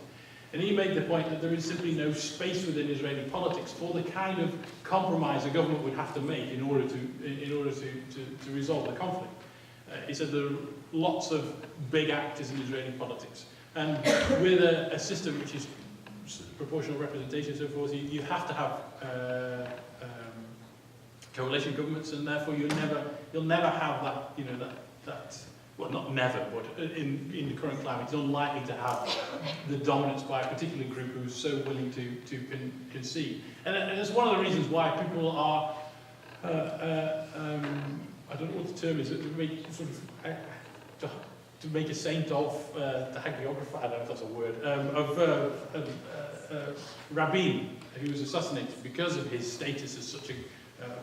And he made the point that there is simply no space within Israeli politics for the kind of compromise a government would have to make in order to resolve the conflict. He said there are lots of big actors in Israeli politics. And with a system which is proportional representation and so forth, you have to have coalition governments, and therefore you'll never have that, well, not never, but in the current climate, it's unlikely to have the dominance by a particular group who's so willing to concede. And it's one of the reasons why people are, I don't know what the term is, to make a saint of the hagiographer, I don't know if that's a word, of Rabin, who was assassinated because of his status as such a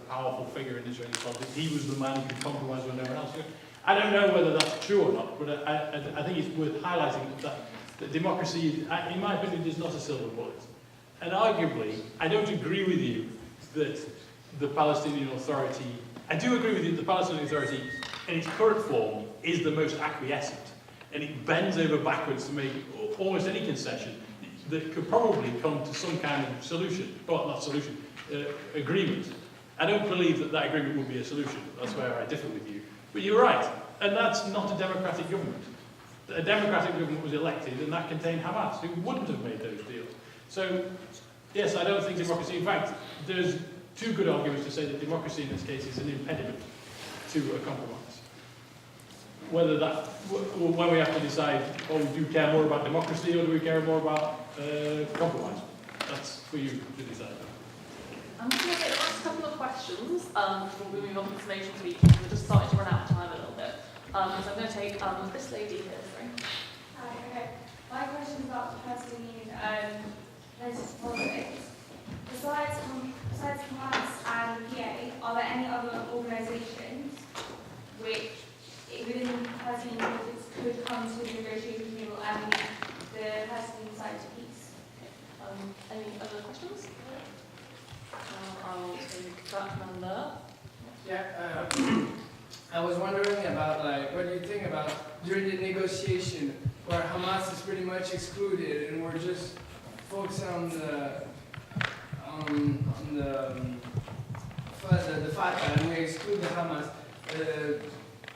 powerful figure in Israeli politics. He was the man who could compromise when no one else could. I don't know whether that's true or not, but I think it's worth highlighting that democracy, in my opinion, is not a silver bullet. And arguably, I don't agree with you that the Palestinian Authority, I do agree with you that the Palestinian Authority, in its current form, is the most acquiescent. And it bends over backwards to make almost any concession that could probably come to some kind of solution, well, not solution, agreement. I don't believe that agreement would be a solution. That's where I differ with you. But you're right, and that's not a democratic government. A democratic government was elected, and that contained Hamas, who wouldn't have made those deals. So, yes, I don't think democracy, in fact, there's two good arguments to say that democracy in this case is an impediment to a compromise. Whether that, when we have to decide, oh, do we care more about democracy or do we care more about compromise? That's for you to decide. I'm going to take the last couple of questions before we move on to information speech. We're just starting to run out of time a little bit. So I'm going to take this lady here. Sorry. Hi, okay. My question is about the Palestinian politics. Besides Hamas and PA, are there any other organisations which, within Palestinian politics, could come to the negotiating table and lead the Palestinian side to peace? Any other questions? I'll take that man there. Yeah, I was wondering about, like, what do you think about during the negotiation where Hamas is pretty much excluded and we're just focusing on the Fatah and we exclude the Hamas.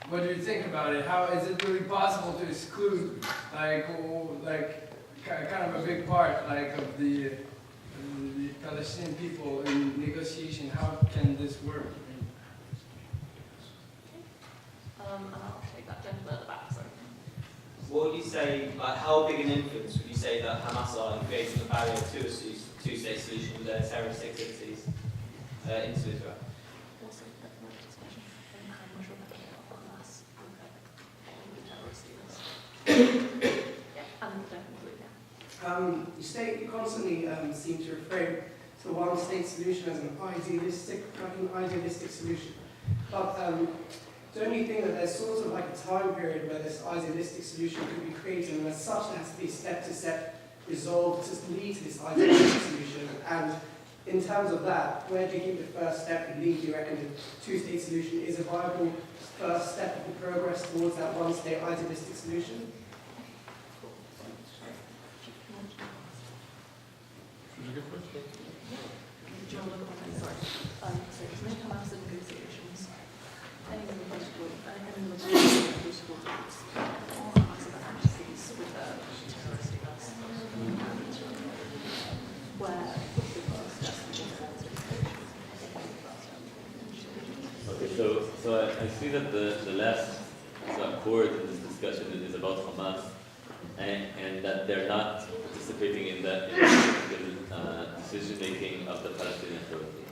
What do you think about it? How is it really possible to exclude like kind of a big part like of the Palestinian people in negotiation? How can this work? I'll take that gentleman at the back. Sorry. What would you say, like, how big an influence would you say that Hamas are in creating a barrier to a two-state solution with their terrorist activities into Israel? Also, more discussion on how much of that Hamas yeah, and definitely, You state you constantly seem to refrain to the one-state solution as an idealistic solution. But don't you think that there's sort of like a time period where this idealistic solution could be created, and as such there has to be step-to-step resolve to lead to this idealistic solution? And in terms of that, where do you think the first step would lead? Do you reckon the two-state solution is a viable first step of the progress towards that one-state idealistic solution? sorry. So it's no Hamas negotiations. Any of the political groups or Hamas agencies with terrorist groups. Where Okay, so I see that the last chord in this discussion is about Hamas, and that they're not participating in the decision-making of the Palestinian Authority.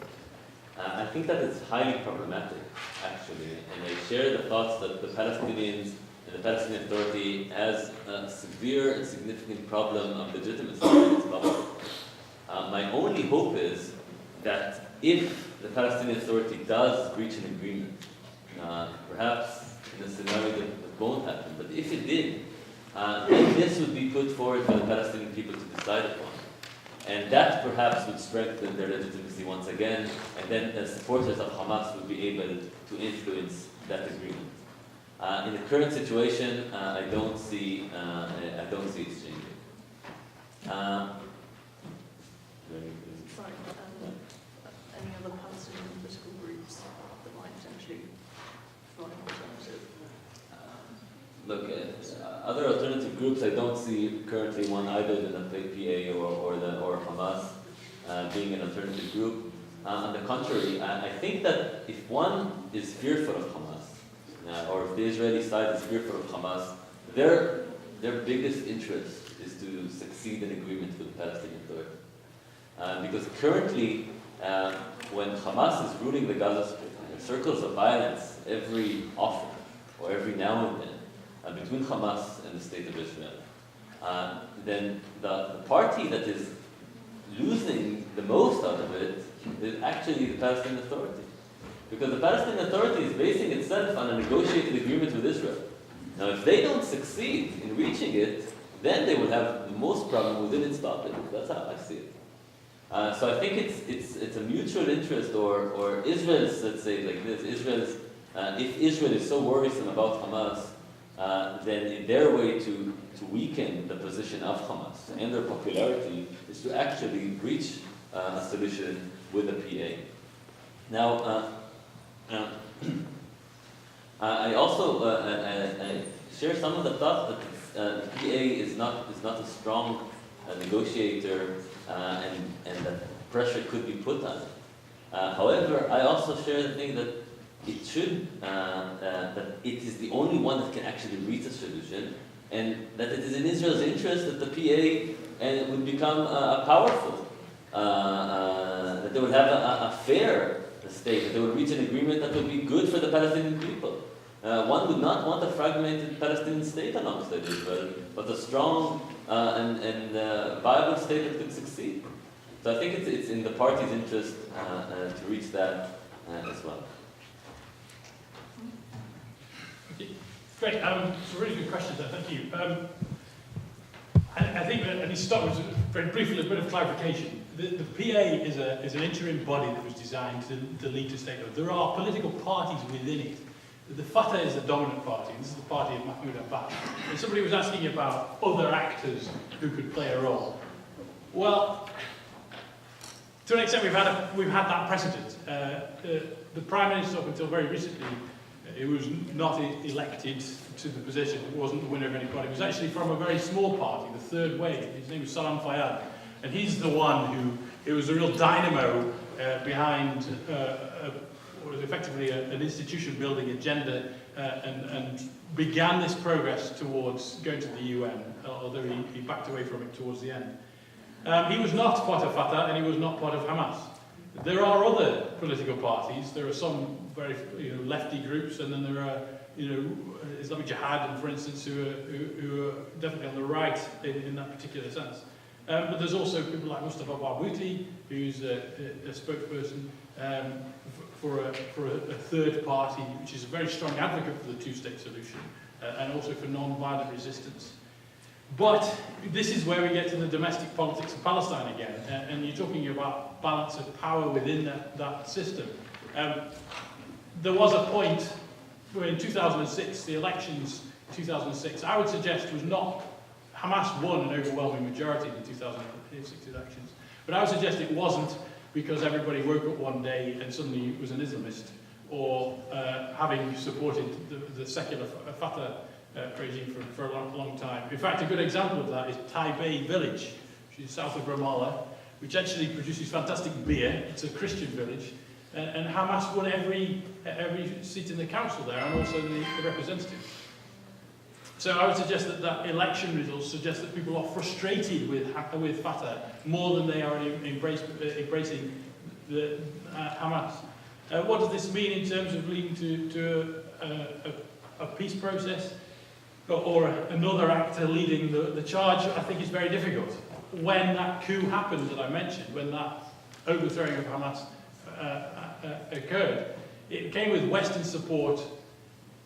I think that it's highly problematic, actually, and I share the thoughts that the Palestinians and the Palestinian Authority has a severe and significant problem of legitimacy in its bubble. My only hope is that if the Palestinian Authority does reach an agreement, perhaps in a scenario that won't happen, but if it did, then this would be put forward for the Palestinian people to decide upon. And that perhaps would strengthen their legitimacy once again, and then the supporters of Hamas would be able to influence that agreement. In the current situation, I don't see it changing. sorry, any other Palestinian political groups that might potentially provide an alternative? Look, other alternative groups, I don't see currently one either than the PA or Hamas being an alternative group. On the contrary, I think that if one is fearful of Hamas, or if the Israeli side is fearful of Hamas, their biggest interest is to succeed in agreement with the Palestinian Authority. Because currently, when Hamas is ruling the Gaza Strip, there are circles of violence every often, or every now and then, between Hamas and the State of Israel. Then the party that is losing the most out of it is actually the Palestinian Authority. Because the Palestinian Authority is basing itself on a negotiated agreement with Israel. Now, if they don't succeed in reaching it, then they will have the most problem within its bubble. That's how I see it. So I think it's a mutual interest, or Israel's, let's say it like this, if Israel is so worrisome about Hamas, then in their way to weaken the position of Hamas and their popularity is to actually reach a solution with the PA. Now, I also I share some of the thoughts that the PA is not a strong negotiator, and that pressure could be put on it. However, I also share the thing that it should, that it is the only one that can actually reach a solution, and that it is in Israel's interest that the PA would become powerful, that they would have a fair state, that they would reach an agreement that would be good for the Palestinian people. One would not want a fragmented Palestinian state alongside Israel, but a strong and viable state that could succeed. So I think it's in the party's interest to reach that as well. Okay. Great. It's a really good question there. Thank you. I think I need to start with very briefly a bit of clarification. The PA is an interim body that was designed to lead to statehood. There are political parties within it. The Fatah is the dominant party. This is the party of Mahmoud Abbas. And somebody was asking about other actors who could play a role. Well, to an extent, we've had that precedent. The Prime Minister, up until very recently, he was not elected to the position. He wasn't the winner of any party. He was actually from a very small party, the Third Wave. His name was Salam Fayyad. And he's the one who was a real dynamo behind what was effectively an institution-building agenda and began this progress towards going to the UN, although he backed away from it towards the end. He was not part of Fatah and he was not part of Hamas. There are other political parties. There are some very lefty groups, and then there are Islamic Jihad, for instance, who are definitely on the right in that particular sense. But there's also people like Mustafa Barghouti, who's a spokesperson for a third party, which is a very strong advocate for the two-state solution, and also for non-violent resistance. But this is where we get to the domestic politics of Palestine again, and you're talking about balance of power within that system. There was a point where in 2006, the elections in 2006, I would suggest was not, Hamas won an overwhelming majority in the 2006 elections, but I would suggest it wasn't because everybody woke up one day and suddenly was an Islamist, or having supported the secular Fatah regime for a long time. In fact, a good example of that is Taipei village, which is south of Ramallah, which actually produces fantastic beer. It's a Christian village, and Hamas won every seat in the council there, and also the representatives. So I would suggest that election results suggest that people are frustrated with Fatah more than they are embracing the Hamas. What does this mean in terms of leading to a peace process? Or another actor leading the charge, I think is very difficult. When that coup happened that I mentioned, when that overthrowing of Hamas occurred, it came with Western support,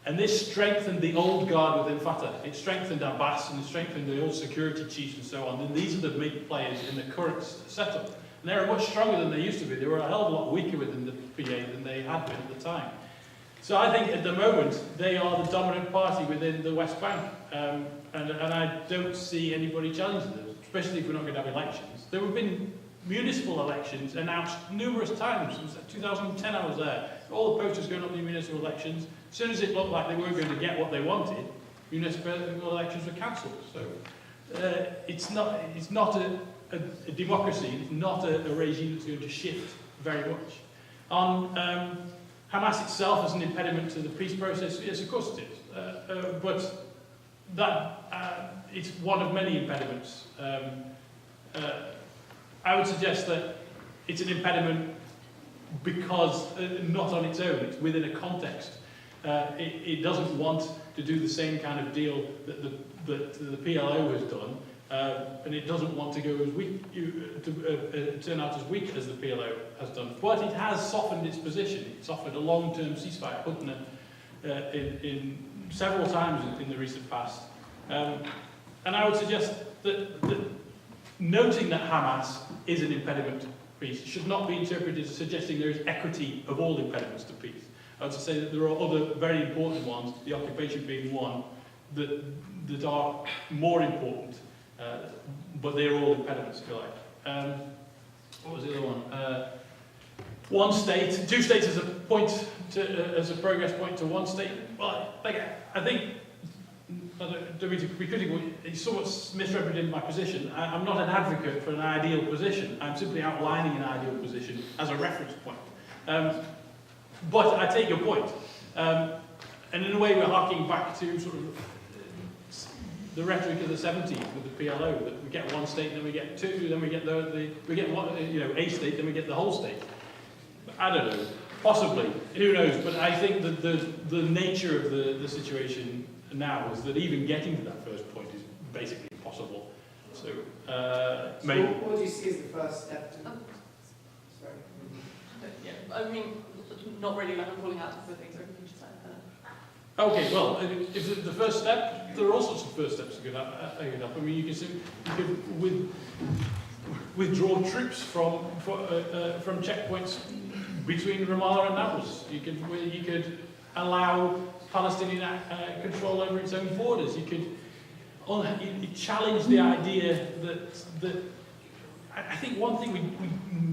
and this strengthened the old guard within Fatah. It strengthened Abbas and it strengthened the old security chiefs and so on. And these are the big players in the current setup. And they're much stronger than they used to be. They were a hell of a lot weaker within the PA than they had been at the time. So I think at the moment, they are the dominant party within the West Bank. And I don't see anybody challenging them, especially if we're not going to have elections. There have been municipal elections announced numerous times. Since 2010 I was there. All the posters going up in the municipal elections. As soon as it looked like they weren't going to get what they wanted, municipal elections were cancelled. So it's not a democracy. It's not a regime that's going to shift very much. On Hamas itself as an impediment to the peace process, yes, of course it is. But that it's one of many impediments. I would suggest that it's an impediment because not on its own, it's within a context. It doesn't want to do the same kind of deal that the PLO has done, and it doesn't want to go as weak, turn out as weak as the PLO has done. But it has softened its position. It's offered a long-term ceasefire, in several times in the recent past. And I would suggest that noting that Hamas is an impediment to peace should not be interpreted as suggesting there is equity of all impediments to peace. I would say that there are other very important ones, the occupation being one, that are more important, but they are all impediments, if you like. What was the other one? One state, two states as a point as a progress point to one state. Well, I think, I don't mean to be critical, it's somewhat misrepresented my position. I'm not an advocate for an ideal position. I'm simply outlining an ideal position as a reference point. But I take your point. And in a way, we're harking back to sort of the rhetoric of the 70s with the PLO, that we get one state, then we get two, then we get we get one, a state, then we get the whole state. I don't know. Possibly, who knows? But I think that the nature of the situation now is that even getting to that first point is basically impossible. So, maybe. What do you see as the first step to? Sorry. Yeah, I mean, not really like I'm pulling out the things that you just said. Okay, well, if the first step, there are all sorts of first steps that could help. I mean, you could withdraw troops from checkpoints between Ramallah and Nablus. You could allow Palestinian control over its own borders. You could challenge the idea that I think one thing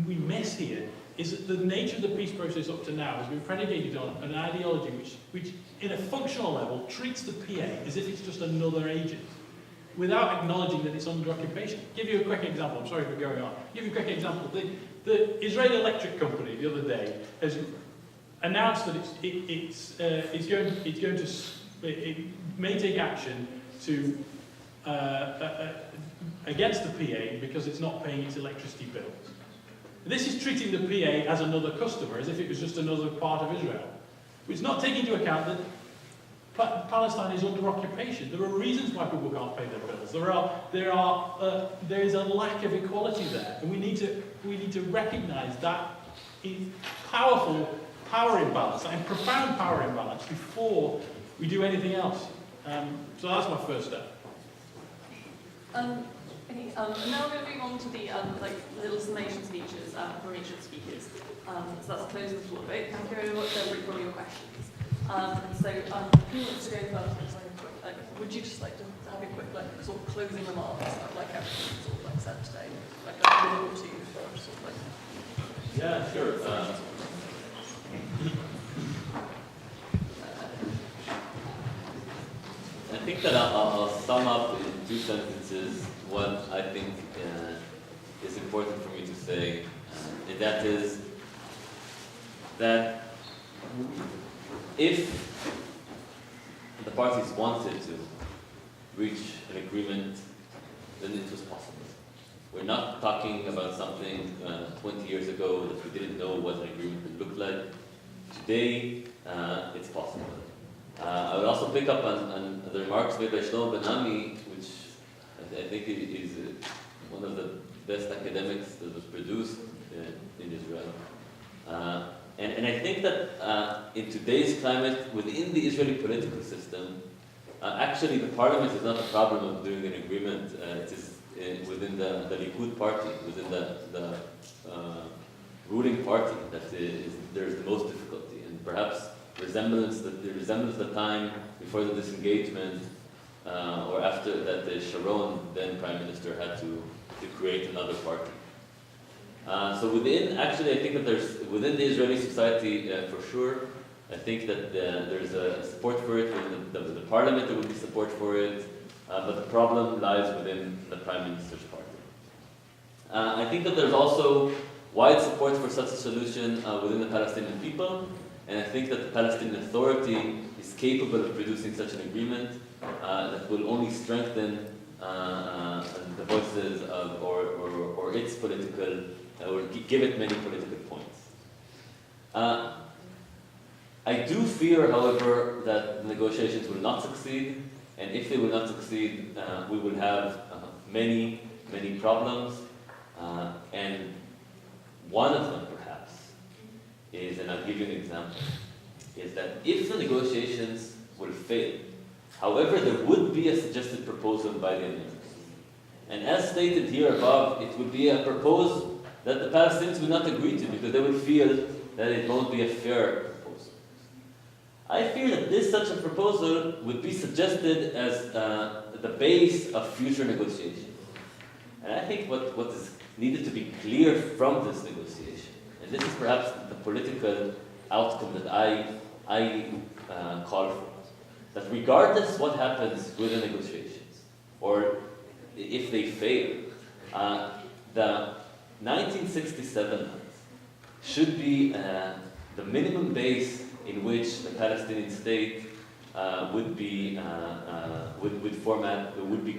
we miss here is that the nature of the peace process up to now has been predicated on an ideology which in a functional level, treats the PA as if it's just another agent, without acknowledging that it's under occupation. Give you a quick example, I'm sorry for going on. Give you a quick example. The Israeli Electric Company the other day has announced that it may take action to against the PA because it's not paying its electricity bills. This is treating the PA as another customer, as if it was just another part of Israel. It's not taking into account that Palestine is under occupation. There are reasons why people can't pay their bills. There is a lack of equality there, and we need to recognise that powerful power imbalance, and profound power imbalance, before we do anything else. So that's my first step. Okay, now we're going to move on to the little summation speeches from each of the speakers. So that's closing the floor debate. Thank you very much for all your questions. Who wants to go first? Would you just like to have a quick sort of closing remarks about everything sort of said today, a minute or two for sort of Yeah, sure. I think that I'll sum up in 2 sentences what I think is important for me to say, and that is that if the parties wanted to reach an agreement, then it was possible. We're not talking about something 20 years ago that we didn't know what an agreement would look like. Today, it's possible. I would also pick up on the remarks made by Shlomo Ben-Ami, which I think is one of the best academics that was produced in Israel. And I think that in today's climate, within the Israeli political system, actually the parliament is not a problem of doing an agreement. It is within the Likud party, within the ruling party, that there's the most difficulty. And perhaps the resemblance the time before the disengagement or after that Sharon, then Prime Minister, had to create another party. So I think that there's, within the Israeli society, for sure, I think that there's a support for it, within the parliament there would be support for it, but the problem lies within the Prime Minister's party. I think that there's also wide support for such a solution within the Palestinian people, and I think that the Palestinian Authority is capable of producing such an agreement that will only strengthen the voices of, or its political, or give it many political points. I do fear, however, that the negotiations will not succeed, and if they will not succeed, we will have many problems, and one of them, perhaps, is, and I'll give you an example, is that if the negotiations will fail, however, there would be a suggested proposal by the Americans. And as stated here above, it would be a proposal that the Palestinians will not agree to because they would feel that it won't be a fair proposal. I fear that such a proposal would be suggested as the base of future negotiations. And I think what is needed to be clear from this negotiation, and this is perhaps the political outcome that I call for, that regardless what happens with the negotiations, or if they fail, the 1967 should be the minimum base in which the Palestinian state would be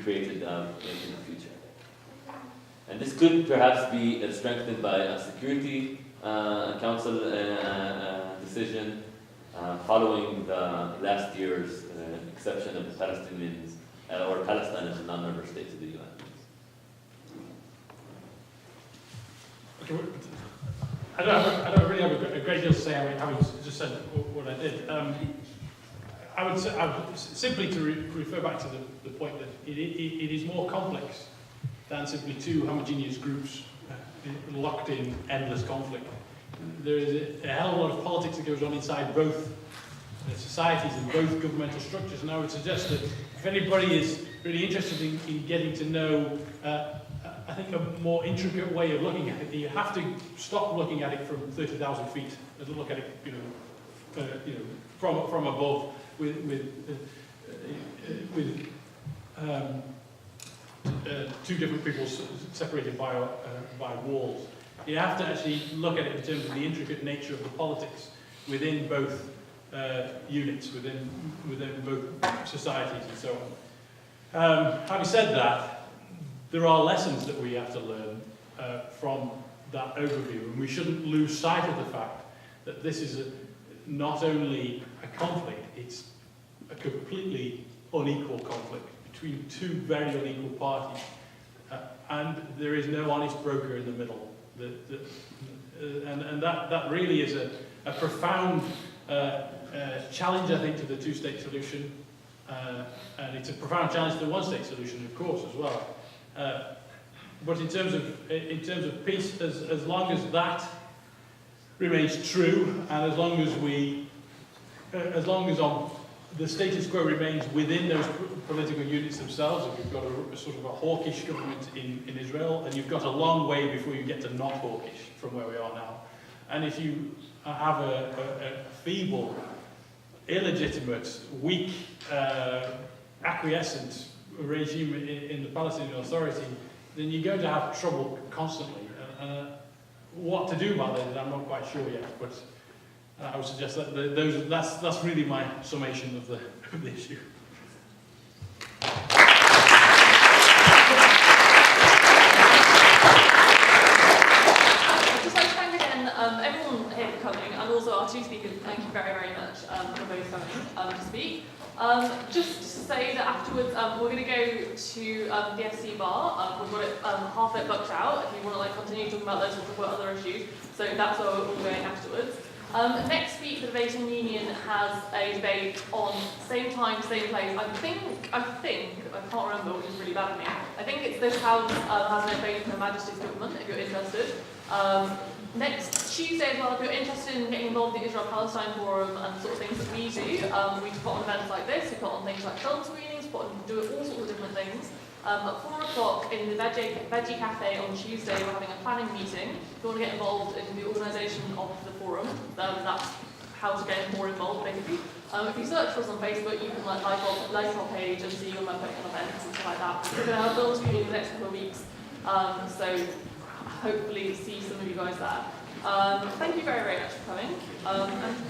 created in the future. And this could perhaps be strengthened by security council decision following the last year's exception of the Palestinians or Palestine as a non-member state of the UN. Okay, I don't really have a great deal to say, having just said what I did. I would simply to refer back to the point that it is more complex than simply two homogeneous groups locked in endless conflict. There is a hell of a lot of politics that goes on inside both societies and both governmental structures, and I would suggest that if anybody is really interested in getting to know I think a more intricate way of looking at it, you have to stop looking at it from 30,000 feet and look at it, from above with two different people separated by walls. You have to actually look at it in terms of the intricate nature of the politics within both units, within both societies and so on. Having said that, there are lessons that we have to learn from that overview, and we shouldn't lose sight of the fact that this is not only a conflict, it's a completely unequal conflict between two very unequal parties, and there is no honest broker in the middle. And that really is a profound challenge, I think, to the two-state solution, and it's a profound challenge to the one-state solution, of course, as well. But in terms of peace, as long as that remains true, and as long as the status quo remains within those political units themselves, if you've got a sort of a hawkish government in Israel, and you've got a long way before you get to not hawkish from where we are now. And if you have a feeble, illegitimate, weak, acquiescent regime in the Palestinian Authority, then you're going to have trouble constantly. What to do about that, I'm not quite sure yet, but I would suggest that that's really my summation of the issue. Just like to thank again everyone here for coming, and also our two speakers. Thank you very, very much for both coming to speak. Just to say that afterwards we're going to go to the FC bar. We've got it half it booked out if you want to continue talking about those or other issues. So that's where we're all going afterwards. Next week, the Debating Union has a debate on same time, same place. I think, I can't remember, which is really bad of me. I think it's this house has an debate from Her Majesty's Government, if you're interested. Next Tuesday as well, if you're interested in getting involved in the Israel-Palestine Forum and the sort of things that we do, we put on events like this, we put on things like film screenings, do all sorts of different things. At 4 o'clock in the Veggie Cafe on Tuesday, we're having a planning meeting. If you want to get involved in the organisation of the forum, that's how to get more involved, basically. If you search for us on Facebook, you can like our page and see when we're putting on events and stuff like that. We're going to have film screening in the next couple of weeks, so hopefully see some of you guys there. Thank you very, very much for coming. And